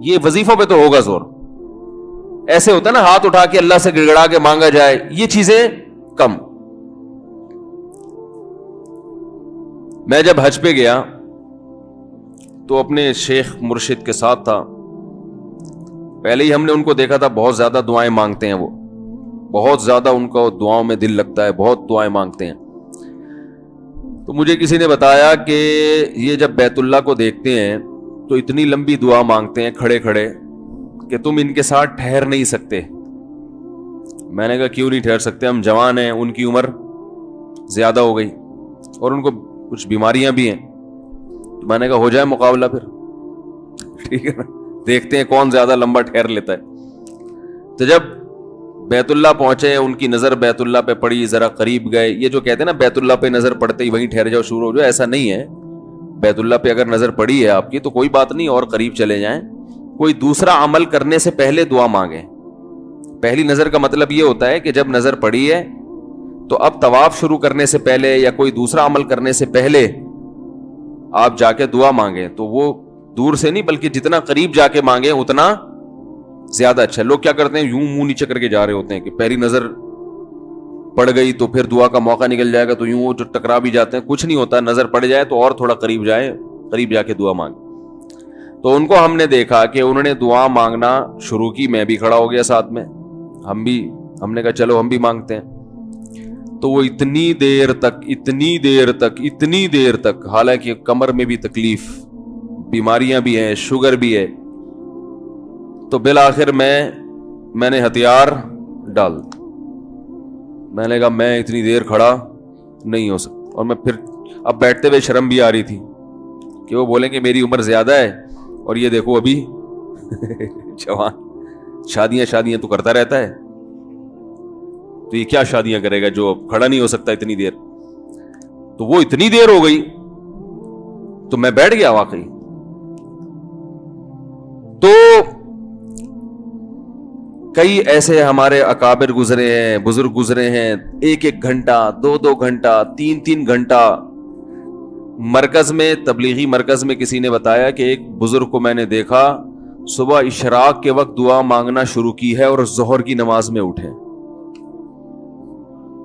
یہ وظیفوں پہ تو ہوگا زور۔ ایسے ہوتا ہے نا ہاتھ اٹھا کے اللہ سے گڑگڑا کے مانگا جائے، یہ چیزیں کم۔ میں جب حج پہ گیا تو اپنے شیخ مرشد کے ساتھ تھا، پہلے ہی ہم نے ان کو دیکھا تھا بہت زیادہ دعائیں مانگتے ہیں، وہ بہت زیادہ ان کو دعاؤں میں دل لگتا ہے، بہت دعائیں مانگتے ہیں۔ تو مجھے کسی نے بتایا کہ یہ جب بیت اللہ کو دیکھتے ہیں تو اتنی لمبی دعا مانگتے ہیں کھڑے کھڑے کہ تم ان کے ساتھ ٹھہر نہیں سکتے۔ میں نے کہا کیوں نہیں ٹھہر سکتے؟ ہم جوان ہیں، ان کی عمر زیادہ ہو گئی اور ان کو کچھ بیماریاں بھی ہیں۔ تو میں نے کہا ہو جائے مقابلہ پھر، ٹھیک ہے نا، دیکھتے ہیں کون زیادہ لمبا ٹھہر لیتا ہے۔ تو جب بیت اللہ پہنچے، ان کی نظر بیت اللہ پہ پڑی، ذرا قریب گئے۔ یہ جو کہتے ہیں نا بیت اللہ پہ نظر پڑتے ہی وہیں ٹھہر جاؤ، شروع ہو جاؤ، ایسا نہیں ہے۔ بیت اللہ پہ اگر نظر پڑی ہے آپ کی تو کوئی بات نہیں، اور قریب چلے جائیں۔ کوئی دوسرا عمل کرنے سے پہلے دعا مانگیں۔ پہلی نظر کا مطلب یہ ہوتا ہے کہ جب نظر پڑی ہے تو اب طواف شروع کرنے سے پہلے یا کوئی دوسرا عمل کرنے سے پہلے آپ جا کے دعا مانگیں، تو وہ دور سے نہیں بلکہ جتنا قریب جا کے مانگیں اتنا زیادہ اچھا۔ لوگ کیا کرتے ہیں، یوں منہ نیچے کر کے جا رہے ہوتے ہیں کہ پہلی نظر پڑ گئی تو پھر دعا کا موقع نکل جائے گا، تو یوں جو ٹکرا بھی جاتے ہیں۔ کچھ نہیں ہوتا، نظر پڑ جائے تو اور تھوڑا قریب جائے، قریب جا کے دعا مانگیں۔ تو ان کو ہم نے دیکھا کہ انہوں نے دعا مانگنا شروع کی، میں بھی کھڑا ہو گیا ساتھ میں، ہم نے کہا چلو ہم بھی مانگتے ہیں۔ تو وہ اتنی دیر تک حالانکہ کمر میں بھی تکلیف، بیماریاں بھی ہیں، شوگر بھی ہے، تو بالآخر میں نے ہتھیار ڈال، میں نے کہا میں اتنی دیر کھڑا نہیں ہو سکتا۔ اور میں پھر اب بیٹھتے ہوئے شرم بھی آ رہی تھی کہ وہ بولیں کہ میری عمر زیادہ ہے اور یہ دیکھو ابھی جوان، شادیاں تو کرتا رہتا ہے، تو یہ کیا شادیاں کرے گا جو کھڑا نہیں ہو سکتا اتنی دیر۔ تو وہ اتنی دیر ہو گئی تو میں بیٹھ گیا واقعی۔ تو کئی ایسے ہمارے اکابر گزرے ہیں، بزرگ گزرے ہیں، 1 گھنٹہ 2 گھنٹہ 3 گھنٹہ مرکز میں، تبلیغی مرکز میں کسی نے بتایا کہ ایک بزرگ کو میں نے دیکھا صبح اشراق کے وقت دعا مانگنا شروع کی ہے اور ظہر کی نماز میں اٹھے۔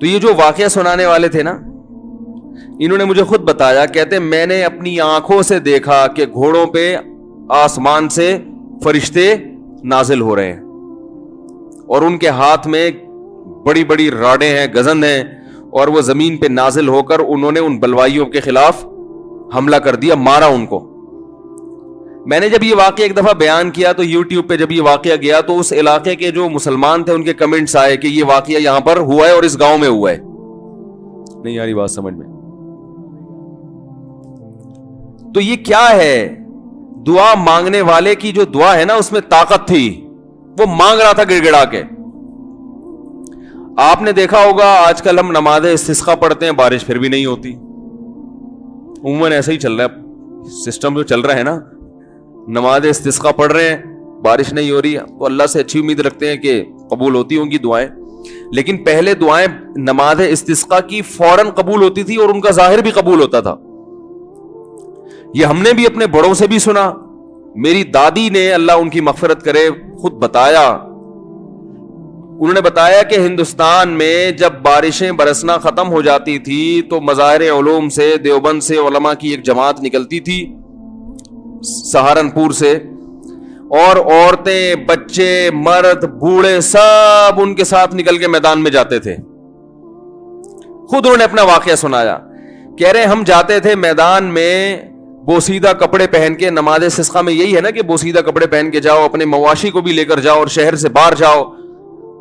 تو یہ جو واقعہ سنانے والے تھے نا, انہوں نے مجھے خود بتایا, کہتے میں نے اپنی آنکھوں سے دیکھا کہ گھوڑوں پہ آسمان سے فرشتے نازل ہو رہے ہیں اور ان کے ہاتھ میں بڑی بڑی راڈیں ہیں, گزند ہیں, اور وہ زمین پہ نازل ہو کر انہوں نے ان بلوائیوں کے خلاف حملہ کر دیا, مارا ان کو. میں نے جب یہ واقعہ ایک دفعہ بیان کیا تو یوٹیوب پہ جب یہ واقعہ گیا تو اس علاقے کے جو مسلمان تھے ان کے کمنٹس آئے کہ یہ واقعہ یہاں پر ہوا ہے اور اس گاؤں میں ہوا ہے. نہیں آ رہی بات سمجھ میں؟ تو یہ کیا ہے؟ دعا مانگنے والے کی جو دعا ہے نا اس میں طاقت تھی, وہ مانگ رہا تھا گڑ گڑا کے. آپ نے دیکھا ہوگا آج کل ہم نماز استسقاء پڑھتے ہیں, بارش پھر بھی نہیں ہوتی. عموماً ایسا ہی چل رہا ہے سسٹم جو چل رہا ہے نا, نماز استسقاء پڑھ رہے ہیں, بارش نہیں ہو رہی, تو اللہ سے اچھی امید رکھتے ہیں کہ قبول ہوتی ہوں گی دعائیں. لیکن پہلے دعائیں نماز استسقاء کی فوراً قبول ہوتی تھی اور ان کا ظاہر بھی قبول ہوتا تھا. یہ ہم نے بھی اپنے بڑوں سے بھی سنا. میری دادی نے, اللہ ان کی مغفرت کرے, خود بتایا, انہوں نے بتایا کہ ہندوستان میں جب بارشیں برسنا ختم ہو جاتی تھی تو مظاہر علوم سے, دیوبند سے علماء کی ایک جماعت نکلتی تھی, سہارنپور سے, اور عورتیں, بچے, مرد, بوڑھے سب ان کے ساتھ نکل کے میدان میں جاتے تھے. خود انہوں نے اپنا واقعہ سنایا, کہہ رہے ہم جاتے تھے میدان میں بوسیدہ کپڑے پہن کے. نماز استسقاء میں یہی ہے نا کہ بوسیدہ کپڑے پہن کے جاؤ, اپنے مواشی کو بھی لے کر جاؤ اور شہر سے باہر جاؤ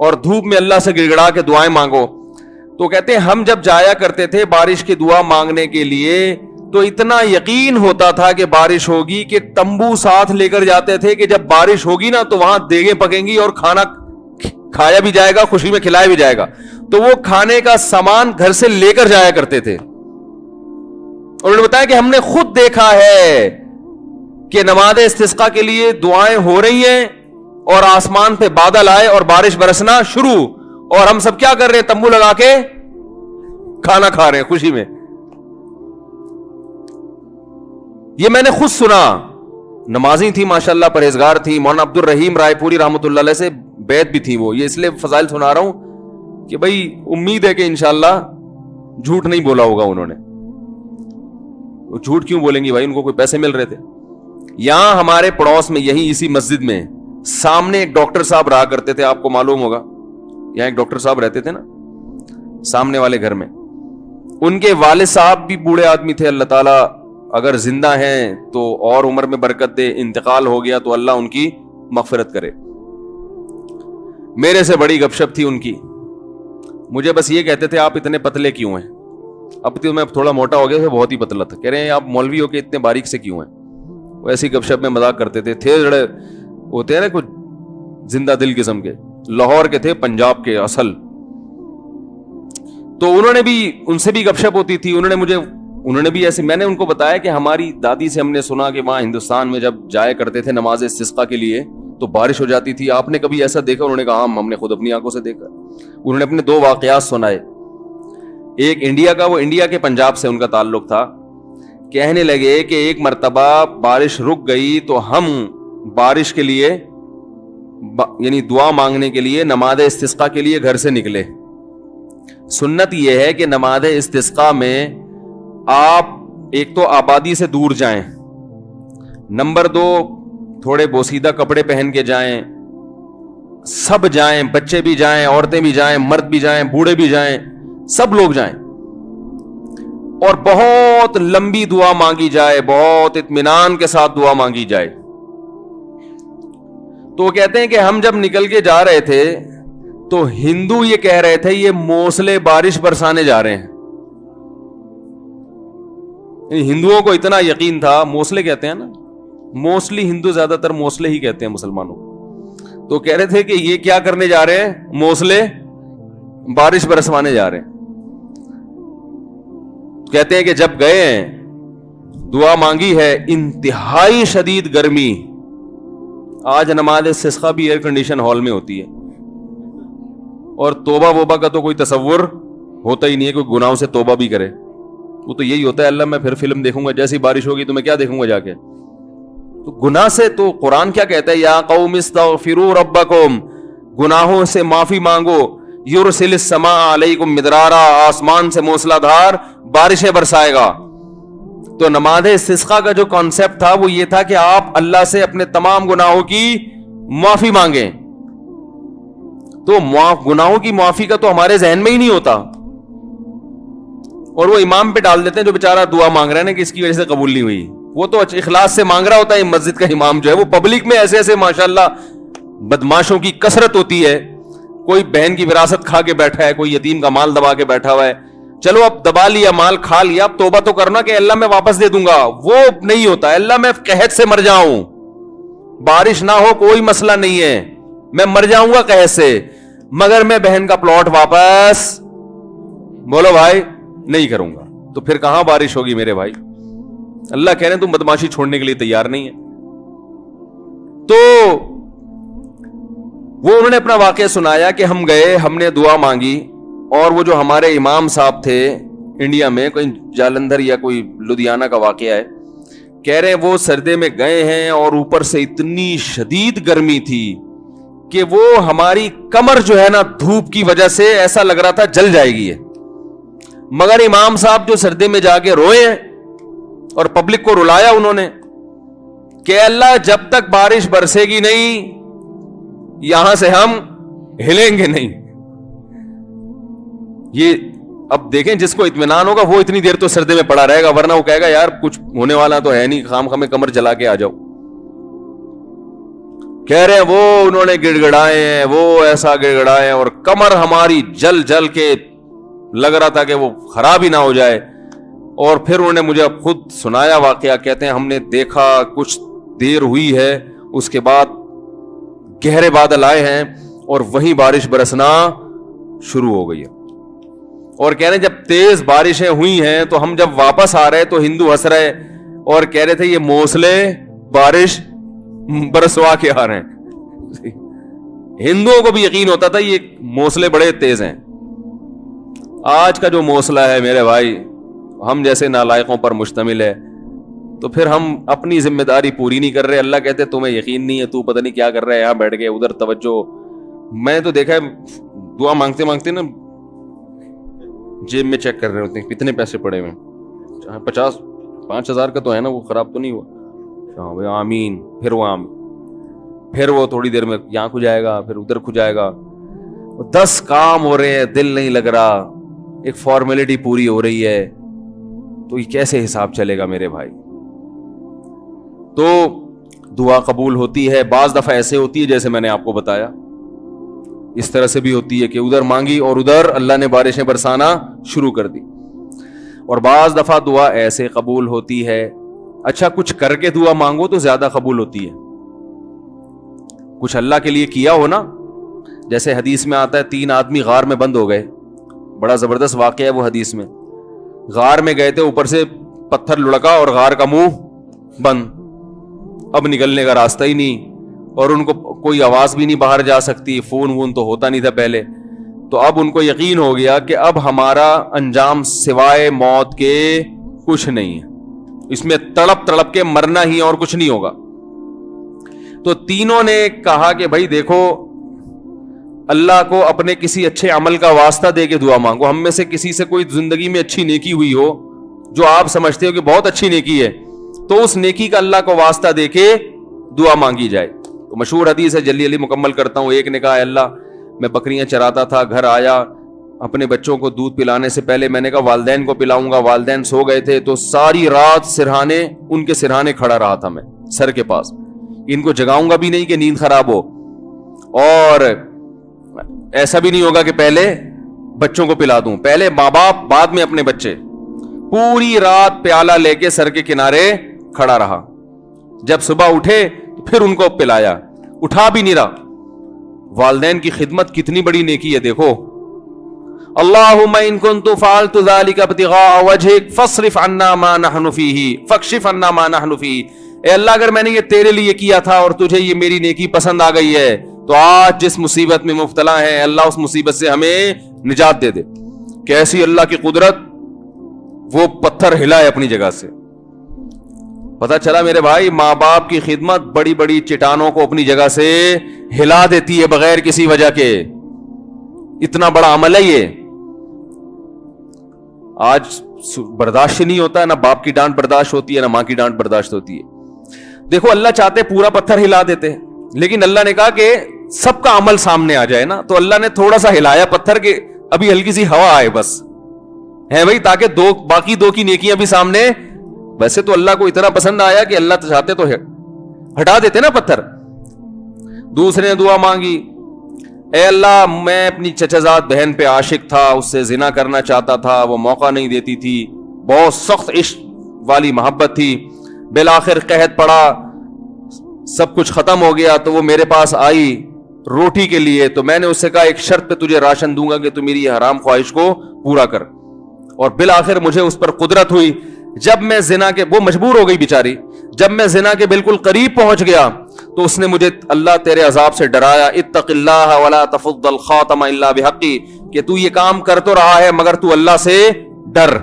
اور دھوپ میں اللہ سے گڑ گڑا کے دعائیں مانگو. تو کہتے ہیں ہم جب جایا کرتے تھے بارش کی دعا مانگنے کے لیے تو اتنا یقین ہوتا تھا کہ بارش ہوگی کہ تمبو ساتھ لے کر جاتے تھے کہ جب بارش ہوگی نا تو وہاں دیگیں پکیں گی اور کھانا کھایا بھی جائے گا, خوشی میں کھلایا بھی جائے گا. تو وہ کھانے کا سامان گھر سے لے کر جایا کرتے تھے. انہوں نے بتایا کہ ہم نے خود دیکھا ہے کہ نماز استسقاء کے لیے دعائیں ہو رہی ہیں اور آسمان پہ بادل آئے اور بارش برسنا شروع, اور ہم سب کیا کر رہے ہیں؟ تمبو لگا کے کھانا کھا رہے ہیں خوشی میں. یہ میں نے خود سنا. نمازی تھی ماشاءاللہ, پرہیزگار تھی. مولانا عبد الرحیم رائے پوری رحمۃ اللہ علیہ سے بیعت بھی تھی وہ. یہ اس لیے فضائل سنا رہا ہوں کہ بھائی امید ہے کہ انشاءاللہ جھوٹ نہیں بولا ہوگا انہوں نے. وہ جھوٹ کیوں بولیں گی بھائی, ان کو کوئی پیسے مل رہے تھے. یہاں ہمارے پڑوس میں یہی اسی مسجد میں سامنے ایک ڈاکٹر صاحب رہا کرتے تھے, آپ کو معلوم ہوگا. یہاں ایک ڈاکٹر صاحب رہتے تھے نا سامنے والے گھر میں. ان کے والد صاحب بھی بوڑھے آدمی تھے. اللہ تعالیٰ اگر زندہ ہیں تو اور عمر میں برکت دے, انتقال ہو گیا تو اللہ ان کی مغفرت کرے. میرے سے بڑی گپ شپ تھی ان کی. مجھے بس یہ کہتے تھے آپ اتنے پتلے کیوں ہیں؟ اب تو میں تھوڑا موٹا ہو گیا تھا, بہت ہی پتلا تھا. کہہ رہے ہیں آپ مولوی ہو کے اتنے باریک سے کیوں ہیں؟ وہ ایسی گپ شپ میں مذاق کرتے تھے. تھے جڑے ہوتے ہیں نا کچھ زندہ دل قسم کے, لاہور کے تھے, پنجاب کے اصل. تو انہوں نے بھی, ان سے بھی گپ شپ ہوتی تھی. انہوں نے بھی ایسے, میں نے ان کو بتایا کہ ہماری دادی سے ہم نے سنا کہ وہاں ہندوستان میں جب جایا کرتے تھے نماز استسقاء کے لیے تو بارش ہو جاتی تھی. آپ نے کبھی ایسا دیکھا؟ انہوں نے کہا ہم نے خود اپنی آنکھوں سے دیکھا. انہوں نے اپنے 2 واقعات سنائے. ایک انڈیا کا, وہ انڈیا کے پنجاب سے ان کا تعلق تھا. کہنے لگے کہ ایک مرتبہ بارش رک گئی تو ہم بارش کے لیے یعنی دعا مانگنے کے لیے نماز استسقاء کے لیے گھر سے نکلے. سنت یہ ہے کہ نماز استسقاء میں آپ ایک تو آبادی سے دور جائیں, نمبر 2 تھوڑے بوسیدہ کپڑے پہن کے جائیں, سب جائیں, بچے بھی جائیں, عورتیں بھی جائیں, مرد بھی جائیں, بوڑھے بھی جائیں, سب لوگ جائیں, اور بہت لمبی دعا مانگی جائے, بہت اطمینان کے ساتھ دعا مانگی جائے. تو وہ کہتے ہیں کہ ہم جب نکل کے جا رہے تھے تو ہندو یہ کہہ رہے تھے یہ موسلے بارش برسانے جا رہے ہیں. ہندوؤں کو اتنا یقین تھا, موسلے کہتے ہیں نا, موسٹلی ہندو زیادہ تر موسلے ہی کہتے ہیں مسلمانوں. تو کہہ رہے تھے کہ یہ کیا کرنے جا رہے ہیں؟ موسلے بارش برسوانے جا رہے ہیں. کہتے ہیں کہ جب گئے ہیں دعا مانگی ہے, انتہائی شدید گرمی. آج نماز استسقاء بھی ایئر کنڈیشن ہال میں ہوتی ہے, اور توبہ ووبہ کا تو کوئی تصور ہوتا ہی نہیں ہے, کوئی گناہوں سے توبہ بھی کرے. وہ تو یہی ہوتا ہے, اللہ میں پھر فلم دیکھوں گا, جیسی بارش ہوگی تو میں کیا دیکھوں گا جا کے. تو گناہ سے تو قرآن کیا کہتا ہے, یا قوم استغفروا ربکم, گناہوں سے معافی مانگو. یرسل السماء علیکم مدرارا, آسمان سے موسلادھار بارشیں برسائے گا. تو نماز استسقاء کا جو کانسیپٹ تھا وہ یہ تھا کہ آپ اللہ سے اپنے تمام گناہوں کی معافی مانگیں. تو گناہوں کی معافی کا تو ہمارے ذہن میں ہی نہیں ہوتا, اور وہ امام پہ ڈال دیتے ہیں جو بیچارہ دعا مانگ رہا ہے نا کہ اس کی وجہ سے قبول نہیں ہوئی. وہ تو اخلاص سے مانگ رہا ہوتا ہے. مسجد کا امام جو ہے وہ پبلک میں ایسے ایسے ماشاءاللہ بدماشوں کی کثرت ہوتی ہے. کوئی بہن کی وراثت کھا کے بیٹھا ہے, کوئی یتیم کا مال دبا کے بیٹھا ہوا ہے. چلو اب دبا لیا, مال کھا لیا, اب توبہ تو کرنا کہ اللہ میں واپس دے دوں گا. وہ نہیں ہوتا. اللہ میں قحط سے مر جاؤں, بارش نہ ہو کوئی مسئلہ نہیں ہے, میں مر جاؤں گا قحط سے, مگر میں بہن کا پلاٹ واپس بولو بھائی نہیں کروں گا. تو پھر کہاں بارش ہوگی میرے بھائی؟ اللہ کہہ رہے ہیں تم بدماشی چھوڑنے کے لیے تیار نہیں ہے. تو وہ انہوں نے اپنا واقعہ سنایا کہ ہم گئے, ہم نے دعا مانگی, اور وہ جو ہمارے امام صاحب تھے انڈیا میں, کوئی جالندھر یا کوئی لدھیانہ کا واقعہ ہے, کہہ رہے ہیں وہ سردے میں گئے ہیں اور اوپر سے اتنی شدید گرمی تھی کہ وہ ہماری کمر جو ہے نا دھوپ کی وجہ سے ایسا لگ رہا تھا جل جائے گی ہے. مگر امام صاحب جو سردے میں جا کے روئے ہیں اور پبلک کو رلایا انہوں نے کہ اللہ جب تک بارش برسے گی نہیں یہاں سے ہم ہلیں گے نہیں. یہ اب دیکھیں جس کو اطمینان ہوگا وہ اتنی دیر تو سردے میں پڑا رہے گا, ورنہ وہ کہے گا یار کچھ ہونے والا تو ہے نہیں, خام خامے کمر جلا کے آ جاؤ. کہہ رہے ہیں وہ انہوں نے گڑ گڑائے ہیں, وہ ایسا گڑ گڑائے ہیں اور کمر ہماری جل جل کے لگ رہا تھا کہ وہ خراب ہی نہ ہو جائے. اور پھر انہوں نے مجھے اب خود سنایا واقعہ, کہتے ہیں ہم نے دیکھا کچھ دیر ہوئی ہے, اس کے بعد گہرے بادل آئے ہیں اور وہیں بارش برسنا شروع ہو گئی ہے. اور کہہ رہے ہیں جب تیز بارشیں ہوئی ہیں تو ہم جب واپس آ رہے تو ہندو ہنس رہے اور کہہ رہے تھے یہ موسلے بارش برسوا کے آ رہے ہیں. ہندوؤں کو بھی یقین ہوتا تھا یہ موسلے بڑے تیز ہیں. آج کا جو موسلہ ہے میرے بھائی ہم جیسے نالائقوں پر مشتمل ہے, تو پھر ہم اپنی ذمہ داری پوری نہیں کر رہے. اللہ کہتے تمہیں یقین نہیں ہے, تو پتہ نہیں کیا کر رہا ہے, یہاں بیٹھ کے ادھر توجہ. میں تو دیکھا ہے دعا مانگتے مانگتے نا جیب میں چیک کر رہے ہوتے ہیں کتنے پیسے پڑے ہوئے, 5,000 کا تو ہے نا, وہ خراب تو نہیں ہوا, آمین. پھر وہ تھوڑی دیر میں یہاں کھو جائے گا, پھر ادھر کھو جائے گا. 10 کام ہو رہے ہیں, دل نہیں لگ رہا, ایک فارمیلٹی پوری ہو رہی ہے, تو یہ کیسے حساب چلے گا میرے بھائی؟ تو دعا قبول ہوتی ہے. بعض دفعہ ایسے ہوتی ہے جیسے میں نے آپ کو بتایا, اس طرح سے بھی ہوتی ہے کہ ادھر مانگی اور ادھر اللہ نے بارشیں برسانا شروع کر دی. اور بعض دفعہ دعا ایسے قبول ہوتی ہے, اچھا کچھ کر کے دعا مانگو تو زیادہ قبول ہوتی ہے. کچھ اللہ کے لیے کیا ہو نا, جیسے حدیث میں آتا ہے 3 آدمی غار میں بند ہو گئے, بڑا زبردست واقعہ ہے وہ حدیث میں. غار میں گئے تھے, اوپر سے پتھر لڑکا اور غار کا منہ بند, اب نکلنے کا راستہ ہی نہیں, اور ان کو کوئی آواز بھی نہیں باہر جا سکتی, فون وون تو ہوتا نہیں تھا پہلے. تو اب ان کو یقین ہو گیا کہ اب ہمارا انجام سوائے موت کے کچھ نہیں ہے, اس میں تڑپ تڑپ کے مرنا ہی اور کچھ نہیں ہوگا. تو تینوں نے کہا کہ بھائی دیکھو اللہ کو اپنے کسی اچھے عمل کا واسطہ دے کے دعا مانگو. ہم میں سے کسی سے کوئی زندگی میں اچھی نیکی ہوئی ہو جو آپ سمجھتے ہو کہ بہت اچھی نیکی ہے, تو اس نیکی کا اللہ کو واسطہ دے کے دعا مانگی جائے. تو مشہور حدیث ہے, جلدی جلدی مکمل کرتا ہوں. ایک نے کہا اللہ میں بکریاں چراتا تھا, گھر آیا, اپنے بچوں کو دودھ پلانے سے پہلے میں نے کہا والدین کو پلاؤں گا, والدین سو گئے تھے, تو ساری رات سرہانے ان کے سرہانے کھڑا رہا تھا میں سر کے پاس, ان کو جگاؤں گا بھی نہیں کہ نیند خراب ہو, اور ایسا بھی نہیں ہوگا کہ پہلے بچوں کو پلا دوں, پہلے ماں باپ بعد میں اپنے بچے. پوری رات پیالہ لے کے سر کے کنارے کھڑا رہا, جب صبح اٹھے تو پھر ان کو پلایا, اٹھا بھی نہیں رہا. والدین کی خدمت کتنی بڑی نیکی ہے دیکھو. اللہم ان کنت فعلت ذلک ابتغاء وجہک فاصرف عنا ما نحن فیہ فاکشف عنا ما نحن فیہ. اے اللہ اگر میں نے یہ تیرے لیے کیا تھا اور تجھے یہ میری نیکی پسند آ گئی ہے, تو آج جس مصیبت میں مبتلا ہے اللہ اس مصیبت سے ہمیں نجات دے دے. کیسی اللہ کی قدرت, وہ پتھر ہلائے اپنی جگہ سے. پتہ چلا میرے بھائی ماں باپ کی خدمت بڑی بڑی چٹانوں کو اپنی جگہ سے ہلا دیتی ہے بغیر کسی وجہ کے. اتنا بڑا عمل ہے یہ. آج برداشت نہیں ہوتا ہے, نہ باپ کی ڈانٹ برداشت ہوتی ہے, نہ ماں کی ڈانٹ برداشت ہوتی ہے. دیکھو اللہ چاہتے پورا پتھر ہلا دیتے, لیکن اللہ نے کہا کہ سب کا عمل سامنے آ جائے نا, تو اللہ نے تھوڑا سا ہلایا پتھر کے ابھی ہلکی سی ہوا آئے بس ہے بھائی, تاکہ باقی دو کی نیکیاں بھی سامنے. ویسے تو اللہ کو اتنا پسند آیا کہ اللہ چاہتے تو ہٹا دیتے نا پتھر. دوسرے نے دعا مانگی, اے اللہ میں اپنی چچازاد بہن پہ عاشق تھا, اس سے زنا کرنا چاہتا تھا, وہ موقع نہیں دیتی تھی, بہت سخت عشق والی محبت تھی, بالآخر قحط پڑا, سب کچھ ختم ہو گیا, تو وہ میرے پاس آئی روٹی کے لیے. تو میں نے اس سے کہا ایک شرط پہ تجھے راشن دوں گا کہ تو میری یہ حرام خواہش کو پورا کر. اور بالآخر مجھے اس پر قدرت ہوئی. جب میں زنا کے, وہ مجبور ہو گئی بیچاری, جب میں زنا کے بالکل قریب پہنچ گیا تو اس نے مجھے اللہ تیرے عذاب سے ڈرایا, اتق اللہ ولا تفض الخاتم الا بحقی, کہ تو یہ کام کر تو رہا ہے مگر تو اللہ سے ڈر.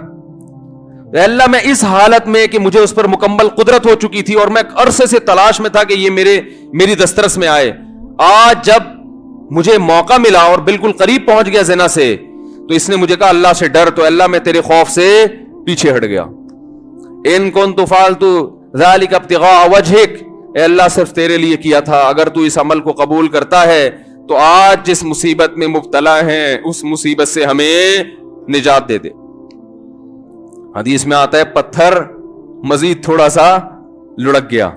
اے اللہ میں اس حالت میں کہ مجھے اس پر مکمل قدرت ہو چکی تھی اور میں عرصے سے تلاش میں تھا کہ یہ میری دسترس میں آئے, آج جب مجھے موقع ملا اور بالکل قریب پہنچ گیا زنا سے, تو اس نے مجھے کہا اللہ سے ڈر, تو اللہ میں تیرے خوف سے پیچھے ہٹ گیا. ان کنت فعلت ذلک ابتغاء وجہک, اے اللہ صرف تیرے لیے کیا تھا, اگر تو اس عمل کو قبول کرتا ہے تو آج جس مصیبت میں مبتلا ہیں اس مصیبت سے ہمیں نجات دے دے. حدیث میں آتا ہے پتھر مزید تھوڑا سا لڑک گیا,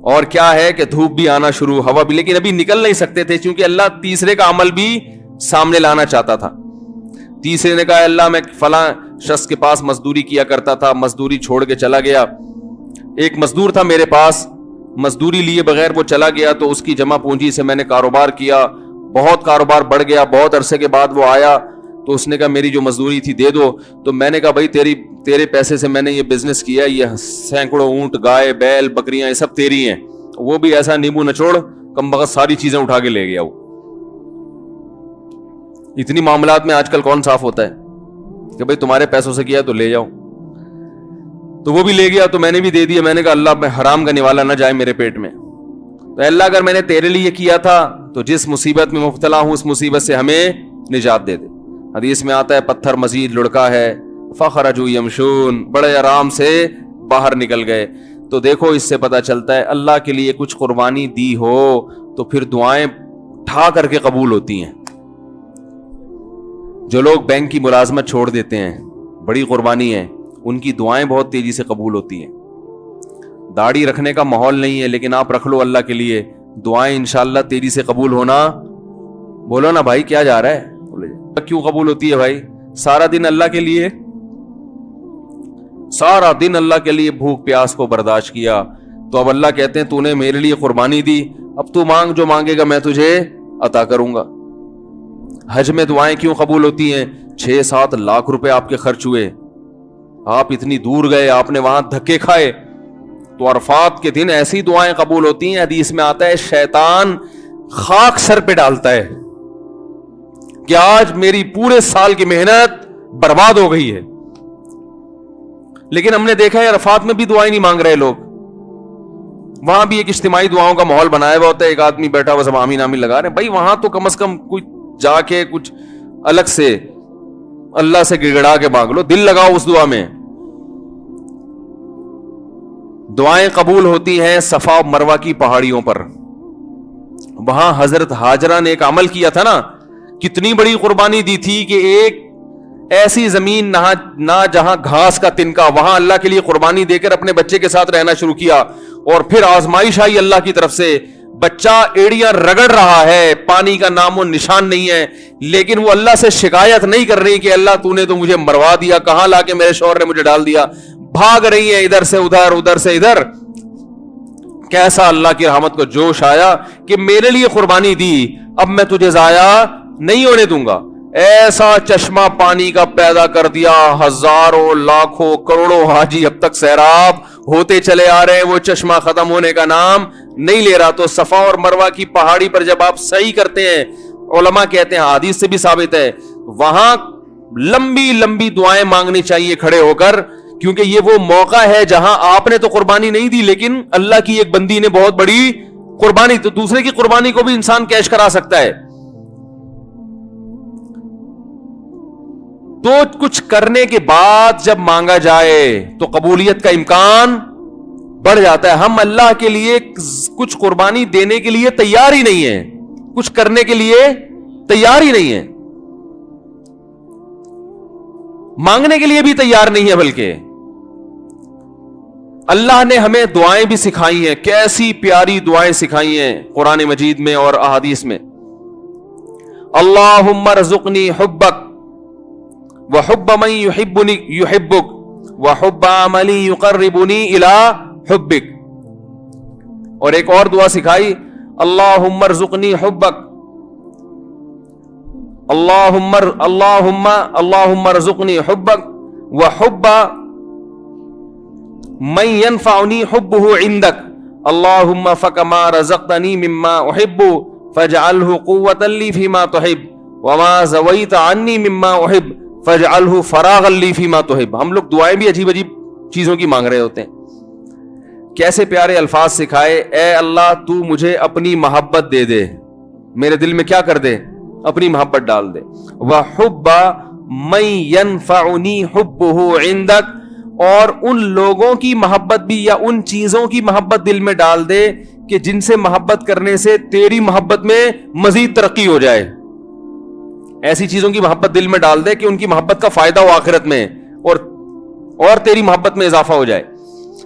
اور کیا ہے کہ دھوپ بھی آنا شروع, ہوا بھی, لیکن ابھی نکل نہیں سکتے تھے کیونکہ اللہ تیسرے کا عمل بھی سامنے لانا چاہتا تھا. تیسرے نے کہا اللہ میں فلاں شخص کے پاس مزدوری کیا کرتا تھا, مزدوری چھوڑ کے چلا گیا, ایک مزدور تھا میرے پاس, مزدوری لیے بغیر وہ چلا گیا, تو اس کی جمع پونجی سے میں نے کاروبار کیا, بہت کاروبار بڑھ گیا. بہت عرصے کے بعد وہ آیا تو اس نے کہا میری جو مزدوری تھی دے دو. تو میں نے کہا بھائی تیرے پیسے سے میں نے یہ بزنس کیا, یہ سینکڑوں اونٹ, گائے, بیل, بکریاں, یہ سب تیری ہیں. وہ بھی ایسا نیمبو نچوڑ کم بخت ساری چیزیں اٹھا کے لے گیا. وہ اتنی معاملات میں آج کل کون صاف ہوتا ہے کہ بھئی تمہارے پیسوں سے کیا تو لے جاؤ. تو وہ بھی لے گیا, تو میں نے بھی دے دیا. میں نے کہا اللہ میں حرام کا نوالا نہ جائے میرے پیٹ میں. تو اللہ اگر میں نے تیرے لیے کیا تھا تو جس مصیبت میں مبتلا ہوں اس مصیبت سے ہمیں نجات دے دے. حدیث میں آتا ہے پتھر مزید لڑکا ہے, فخرجوا یمشون, بڑے آرام سے باہر نکل گئے. تو دیکھو اس سے پتہ چلتا ہے اللہ کے لیے کچھ قربانی دی ہو تو پھر دعائیں ٹھا کر کے قبول ہوتی ہیں. جو لوگ بینک کی ملازمت چھوڑ دیتے ہیں, بڑی قربانی ہے, ان کی دعائیں بہت تیزی سے قبول ہوتی ہیں. داڑھی رکھنے کا ماحول نہیں ہے لیکن آپ رکھ لو اللہ کے لیے, دعائیں انشاءاللہ تیزی سے قبول ہونا. بولو نا بھائی کیا جا رہا ہے, کیوں قبول ہوتی ہے بھائی؟ سارا دن اللہ کے لیے, سارا دن اللہ کے لیے بھوک پیاس کو برداشت کیا, تو اب اللہ کہتے ہیں تو نے میرے لیے قربانی دی, اب تو مانگ جو مانگے گا میں تجھے عطا کروں گا. حج میں دعائیں کیوں قبول ہوتی ہیں؟ 6-7 لاکھ روپے آپ کے خرچ ہوئے, آپ اتنی دور گئے, آپ نے وہاں دھکے کھائے, تو عرفات کے دن ایسی دعائیں قبول ہوتی ہیں. حدیث میں آتا ہے شیطان خاک سر پہ ڈالتا ہے کہ آج میری پورے سال کی محنت برباد ہو گئی ہے. لیکن ہم نے دیکھا ہے عرفات میں بھی دعائیں نہیں مانگ رہے لوگ, وہاں بھی ایک اجتماعی دعاؤں کا ماحول بنایا ہوا ہوتا ہے, ایک آدمی بیٹھا ہوا سب آمین آمین لگا رہے ہیں. بھائی وہاں تو کم از کم کوئی جا کے کچھ الگ سے اللہ سے گڑگڑا کے مانگ لو, دل لگاؤ اس دعا میں. دعائیں قبول ہوتی ہیں صفا و مروہ کی پہاڑیوں پر. وہاں حضرت ہاجرہ نے ایک عمل کیا تھا نا, کتنی بڑی قربانی دی تھی کہ ایک ایسی زمین نہ جہاں گھاس کا تنکا, وہاں اللہ کے لیے قربانی دے کر اپنے بچے کے ساتھ رہنا شروع کیا. اور پھر آزمائش آئی اللہ کی طرف سے, بچہ ایڑیاں رگڑ رہا ہے, پانی کا نام و نشان نہیں ہے, لیکن وہ اللہ سے شکایت نہیں کر رہی کہ اللہ تو نے تو مجھے مروا دیا, کہاں لا کے میرے شوہر نے مجھے ڈال دیا. بھاگ رہی ہیں ادھر سے ادھر, ادھر سے ادھر. کیسا اللہ کی رحمت کو جوش آیا کہ میرے لیے قربانی دی, اب میں تجھے ضائع نہیں ہونے دوں گا. ایسا چشمہ پانی کا پیدا کر دیا, ہزاروں لاکھوں کروڑوں حاجی اب تک سیراب ہوتے چلے آ رہے ہیں, وہ چشمہ ختم ہونے کا نام نہیں لے رہا. تو صفا اور مروہ کی پہاڑی پر جب آپ صحیح کرتے ہیں, علماء کہتے ہیں حدیث سے بھی ثابت ہے, وہاں لمبی لمبی دعائیں مانگنی چاہیے کھڑے ہو کر, کیونکہ یہ وہ موقع ہے جہاں آپ نے تو قربانی نہیں دی لیکن اللہ کی ایک بندی نے بہت بڑی قربانی, تو دوسرے کی قربانی کو بھی انسان کیش کرا سکتا ہے. تو کچھ کرنے کے بعد جب مانگا جائے تو قبولیت کا امکان بڑھ جاتا ہے. ہم اللہ کے لیے کچھ قربانی دینے کے لیے تیار ہی نہیں ہیں, کچھ کرنے کے لیے تیار ہی نہیں ہیں, مانگنے کے لیے بھی تیار نہیں ہے. بلکہ اللہ نے ہمیں دعائیں بھی سکھائی ہیں, کیسی پیاری دعائیں سکھائی ہیں قرآن مجید میں اور احادیث میں. اللہم ارزقنی حبک وحب من یحبنی یحبک وحب عملی یقربنی الی حبک. اور ایک اور دعا سکھائی, اللہم ارزقنی حبک اللہم ارزقنی حبک وحب من ينفعنی حبہ عندک اللہم فکما رزقتنی مما احب فاجعلہ قوتا لی فیما تحب وما زویت عنی مما احب فاجعلہ فراغا لی فیما تحب. ہم لوگ دعائیں بھی عجیب عجیب چیزوں کی مانگ رہے ہوتے ہیں. کیسے پیارے الفاظ سکھائے, اے اللہ تو مجھے اپنی محبت دے دے, میرے دل میں کیا کر دے, اپنی محبت ڈال دے. وحب من ينفعنی حبہ عندک, اور ان لوگوں کی محبت بھی یا ان چیزوں کی محبت دل میں ڈال دے کہ جن سے محبت کرنے سے تیری محبت میں مزید ترقی ہو جائے. ایسی چیزوں کی محبت دل میں ڈال دے کہ ان کی محبت کا فائدہ ہو آخرت میں اور تیری محبت میں اضافہ ہو جائے.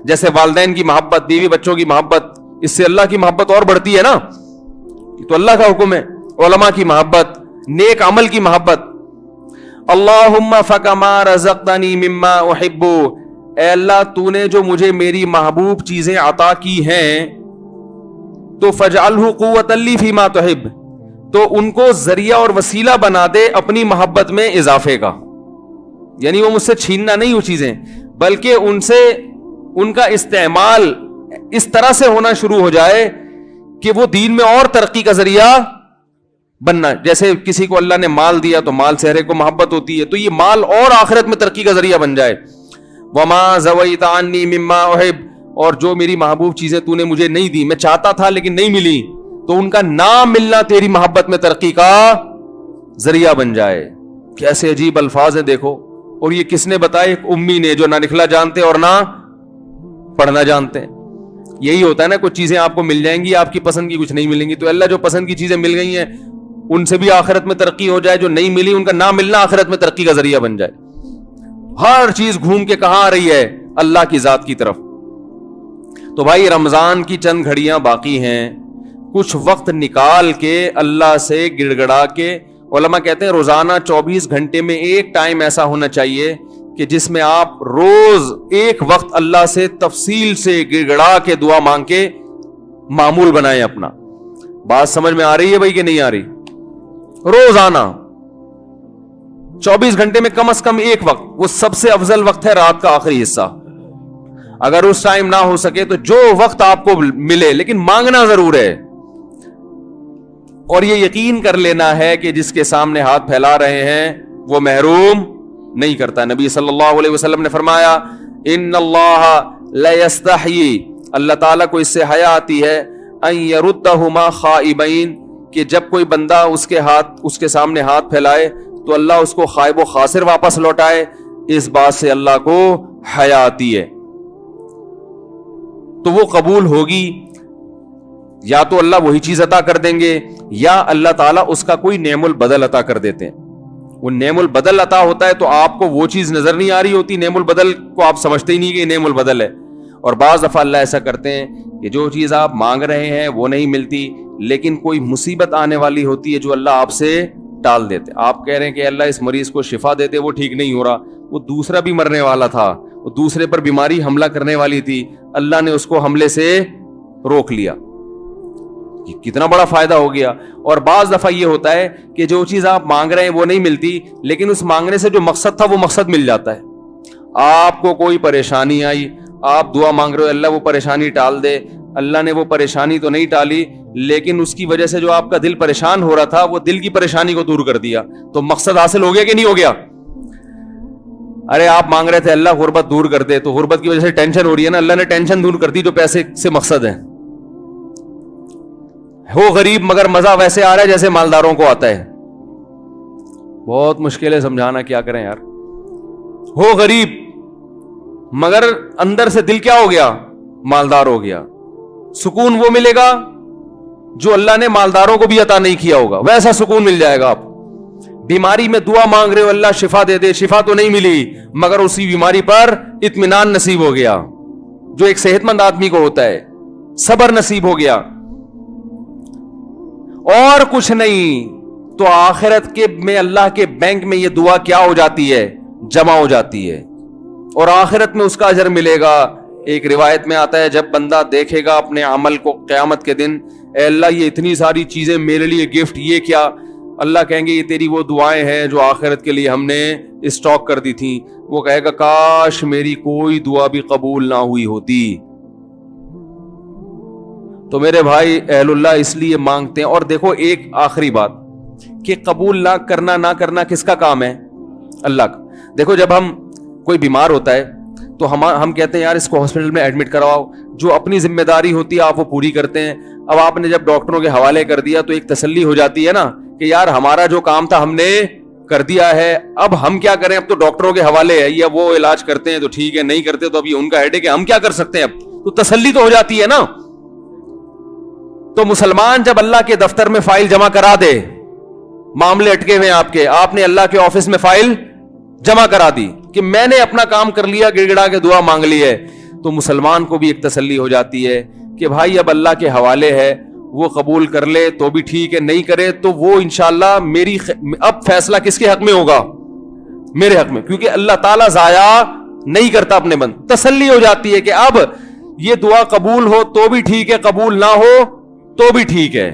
جیسے والدین کی محبت, بیوی بچوں کی محبت, اس سے اللہ کی محبت اور بڑھتی ہے نا, تو اللہ کا حکم ہے. علماء کی محبت, نیک عمل کی محبت. اللہم فکما رزقتنی مما احب, اے اللہ تو نے جو مجھے میری محبوب چیزیں عطا کی ہیں تو فاجعلہ قوتا لی فیما تحب, تو ان کو ذریعہ اور وسیلہ بنا دے اپنی محبت میں اضافے کا. یعنی وہ مجھ سے چھیننا نہیں وہ چیزیں, بلکہ ان سے ان کا استعمال اس طرح سے ہونا شروع ہو جائے کہ وہ دین میں اور ترقی کا ذریعہ بننا. جیسے کسی کو اللہ نے مال دیا تو مال سے ہر ایک کو محبت ہوتی ہے, تو یہ مال اور آخرت میں ترقی کا ذریعہ بن جائے. وما زویت عنی مما احب, اور جو میری محبوب چیزیں تو نے مجھے نہیں دی, میں چاہتا تھا لیکن نہیں ملی, تو ان کا نہ ملنا تیری محبت میں ترقی کا ذریعہ بن جائے. کیسے عجیب الفاظ ہیں دیکھو. اور یہ کس نے بتائے؟ ایک امی نے جو نہ لکھنا جانتے اور نہ پڑھنا جانتے ہیں. یہی ہوتا ہے نا, کچھ چیزیں آپ کو مل جائیں گی آپ کی پسند کی, کچھ نہیں ملیں گی. تو اللہ جو پسند کی چیزیں مل گئی ہیں ان سے بھی آخرت میں ترقی ہو جائے, جو نہیں ملی ان کا نہ ملنا آخرت میں ترقی کا ذریعہ بن جائے. ہر چیز گھوم کے کہاں آ رہی ہے؟ اللہ کی ذات کی طرف. تو بھائی رمضان کی چند گھڑیاں باقی ہیں, کچھ وقت نکال کے اللہ سے گڑ گڑا کے. علماء کہتے ہیں روزانہ 24 گھنٹے میں ایک ٹائم ایسا ہونا چاہیے کہ جس میں آپ روز ایک وقت اللہ سے تفصیل سے گڑ گڑا کے دعا مانگ کے معمول بنائیں اپنا. بات سمجھ میں آ رہی ہے بھائی کہ نہیں آ رہی؟ روزانہ 24 گھنٹے میں کم از کم ایک وقت, وہ سب سے افضل وقت ہے رات کا آخری حصہ. اگر اس ٹائم نہ ہو سکے تو جو وقت آپ کو ملے, لیکن مانگنا ضرور ہے. اور یہ یقین کر لینا ہے کہ جس کے سامنے ہاتھ پھیلا رہے ہیں وہ محروم نہیں کرتا. نبی صلی اللہ علیہ وسلم نے فرمایا ان اللہ لا یستحیی, اللہ تعالیٰ کو اس سے حیا آتی ہے, ان یردہما خائبین, کہ جب کوئی بندہ اس کے سامنے ہاتھ پھیلائے تو اللہ اس کو خائب و خاسر واپس لوٹائے. اس بات سے اللہ کو حیا آتی ہے. تو وہ قبول ہوگی, یا تو اللہ وہی چیز عطا کر دیں گے یا اللہ تعالیٰ اس کا کوئی نعم البدل عطا کر دیتے ہیں. وہ نعم البدل عطا ہوتا ہے تو آپ کو وہ چیز نظر نہیں آ رہی ہوتی, نعم البدل کو آپ سمجھتے ہی نہیں کہ یہ نعم البدل ہے. اور بعض دفعہ اللہ ایسا کرتے ہیں کہ جو چیز آپ مانگ رہے ہیں وہ نہیں ملتی, لیکن کوئی مصیبت آنے والی ہوتی ہے جو اللہ آپ سے ٹال دیتے. آپ کہہ رہے ہیں کہ اللہ اس مریض کو شفا دیتے, وہ ٹھیک نہیں ہو رہا, وہ دوسرا بھی مرنے والا تھا, وہ دوسرے پر بیماری حملہ کرنے والی تھی, اللہ نے اس کو حملے سے روک لیا. یہ کتنا بڑا فائدہ ہو گیا. اور بعض دفعہ یہ ہوتا ہے کہ جو چیز آپ مانگ رہے ہیں وہ نہیں ملتی, لیکن اس مانگنے سے جو مقصد تھا وہ مقصد مل جاتا ہے. آپ کو کوئی پریشانی آئی, آپ دعا مانگ رہے ہو اللہ وہ پریشانی ٹال دے, اللہ نے وہ پریشانی تو نہیں ٹالی, لیکن اس کی وجہ سے جو آپ کا دل پریشان ہو رہا تھا وہ دل کی پریشانی کو دور کر دیا. تو مقصد حاصل ہو گیا کہ نہیں ہو گیا؟ ارے آپ مانگ رہے تھے اللہ غربت دور کر دے, تو غربت کی وجہ سے ٹینشن ہو رہی ہے نا, اللہ نے ٹینشن دور کر دی جو پیسے سے مقصد ہے. ہو غریب مگر مزہ ویسے آ رہا ہے جیسے مالداروں کو آتا ہے. بہت مشکل ہے سمجھانا, کیا کریں یار. ہو غریب مگر اندر سے دل کیا ہو گیا, مالدار ہو گیا. سکون وہ ملے گا جو اللہ نے مالداروں کو بھی عطا نہیں کیا ہوگا, ویسا سکون مل جائے گا آپ. بیماری میں دعا مانگ رہے ہو اللہ شفا دے دے, شفا تو نہیں ملی مگر اسی بیماری پر اطمینان نصیب ہو گیا جو ایک صحت مند آدمی کو ہوتا ہے, صبر نصیب ہو گیا. اور کچھ نہیں تو آخرت کے میں اللہ کے بینک میں یہ دعا کیا ہو جاتی ہے, جمع ہو جاتی ہے, اور آخرت میں اس کا اجر ملے گا. ایک روایت میں آتا ہے جب بندہ دیکھے گا اپنے عمل کو قیامت کے دن, اے اللہ یہ اتنی ساری چیزیں میرے لیے گفٹ, یہ کیا؟ اللہ کہیں گے یہ تیری وہ دعائیں ہیں جو آخرت کے لیے ہم نے اسٹاک کر دی تھیں. وہ کہے گا کاش میری کوئی دعا بھی قبول نہ ہوئی ہوتی. تو میرے بھائی اہل اللہ اس لیے مانگتے ہیں. اور دیکھو ایک آخری بات کہ قبول نہ کرنا کس کا کام ہے؟ اللہ کا. دیکھو جب ہم کوئی بیمار ہوتا ہے تو ہم کہتے ہیں یار اس کو ہاسپٹل میں ایڈمٹ کرواؤ, جو اپنی ذمہ داری ہوتی ہے آپ وہ پوری کرتے ہیں. اب آپ نے جب ڈاکٹروں کے حوالے کر دیا تو ایک تسلی ہو جاتی ہے نا کہ یار ہمارا جو کام تھا ہم نے کر دیا ہے, اب ہم کیا کریں, اب تو ڈاکٹروں کے حوالے ہے, یا وہ علاج کرتے ہیں تو ٹھیک ہے, نہیں کرتے تو اب یہ ان کا ہیڈ ہے کہ ہم کیا کر سکتے ہیں, اب تو تسلی تو ہو جاتی ہے نا. تو مسلمان جب اللہ کے دفتر میں فائل جمع کرا دے, معاملے اٹکے ہوئے آپ نے اللہ کے آفس میں فائل جمع کرا دی کہ میں نے اپنا کام کر لیا, گڑ گڑا کے دعا مانگ لی ہے, تو مسلمان کو بھی ایک تسلی ہو جاتی ہے کہ بھائی اب اللہ کے حوالے ہے, وہ قبول کر لے تو بھی ٹھیک ہے, نہیں کرے تو وہ انشاءاللہ اب فیصلہ کس کے حق میں ہوگا, میرے حق میں, کیونکہ اللہ تعالیٰ ضائع نہیں کرتا اپنے بند. تسلی ہو جاتی ہے کہ اب یہ دعا قبول ہو تو بھی ٹھیک ہے, قبول نہ ہو تو بھی ٹھیک ہے.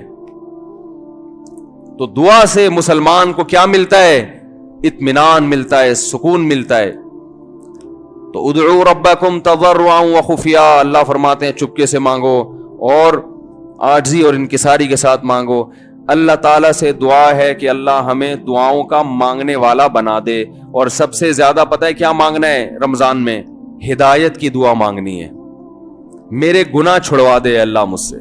تو دعا سے مسلمان کو کیا ملتا ہے؟ اطمینان ملتا ہے, سکون ملتا ہے. تو ادعوا ربکم تضرعا وخفیا, اللہ فرماتے ہیں چپکے سے مانگو اور عاجزی اور انکساری کے ساتھ مانگو. اللہ تعالیٰ سے دعا ہے کہ اللہ ہمیں دعاؤں کا مانگنے والا بنا دے. اور سب سے زیادہ پتہ ہے کیا مانگنا ہے رمضان میں؟ ہدایت کی دعا مانگنی ہے. میرے گناہ چھڑوا دے اللہ مجھ سے.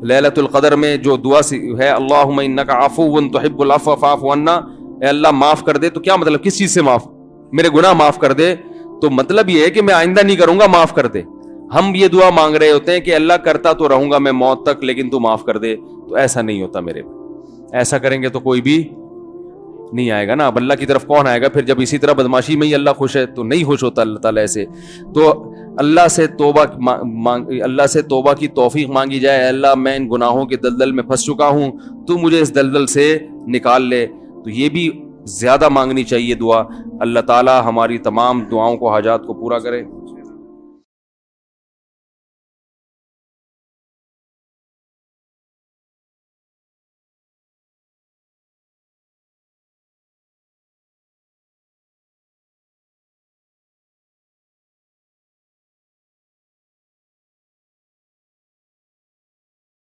لیلۃ القدر میں جو دعا ہے اللہم انک عفو تحب العفو فاعف عنا, اے اللہ معاف کر دے. تو کیا مطلب, کس چیز سے معاف؟ میرے گناہ معاف کر دے. تو مطلب یہ ہے کہ میں آئندہ نہیں کروں گا, معاف کر دے. ہم یہ دعا مانگ رہے ہوتے ہیں کہ اللہ کرتا تو رہوں گا میں موت تک لیکن تو معاف کر دے. تو ایسا نہیں ہوتا میرے, ایسا کریں گے تو کوئی بھی نہیں آئے گا نا. اب اللہ کی طرف کون آئے گا پھر جب اسی طرح بدماشی میں ہی اللہ خوش ہے؟ تو نہیں خوش ہوتا اللہ تعالیٰ ایسے. تو اللہ سے توبہ کی توفیق مانگی جائے, اللہ میں ان گناہوں کے دلدل میں پھنس چکا ہوں, تو مجھے اس دلدل سے نکال لے. تو یہ بھی زیادہ مانگنی چاہیے دعا. اللہ تعالیٰ ہماری تمام دعاؤں کو, حاجات کو پورا کرے.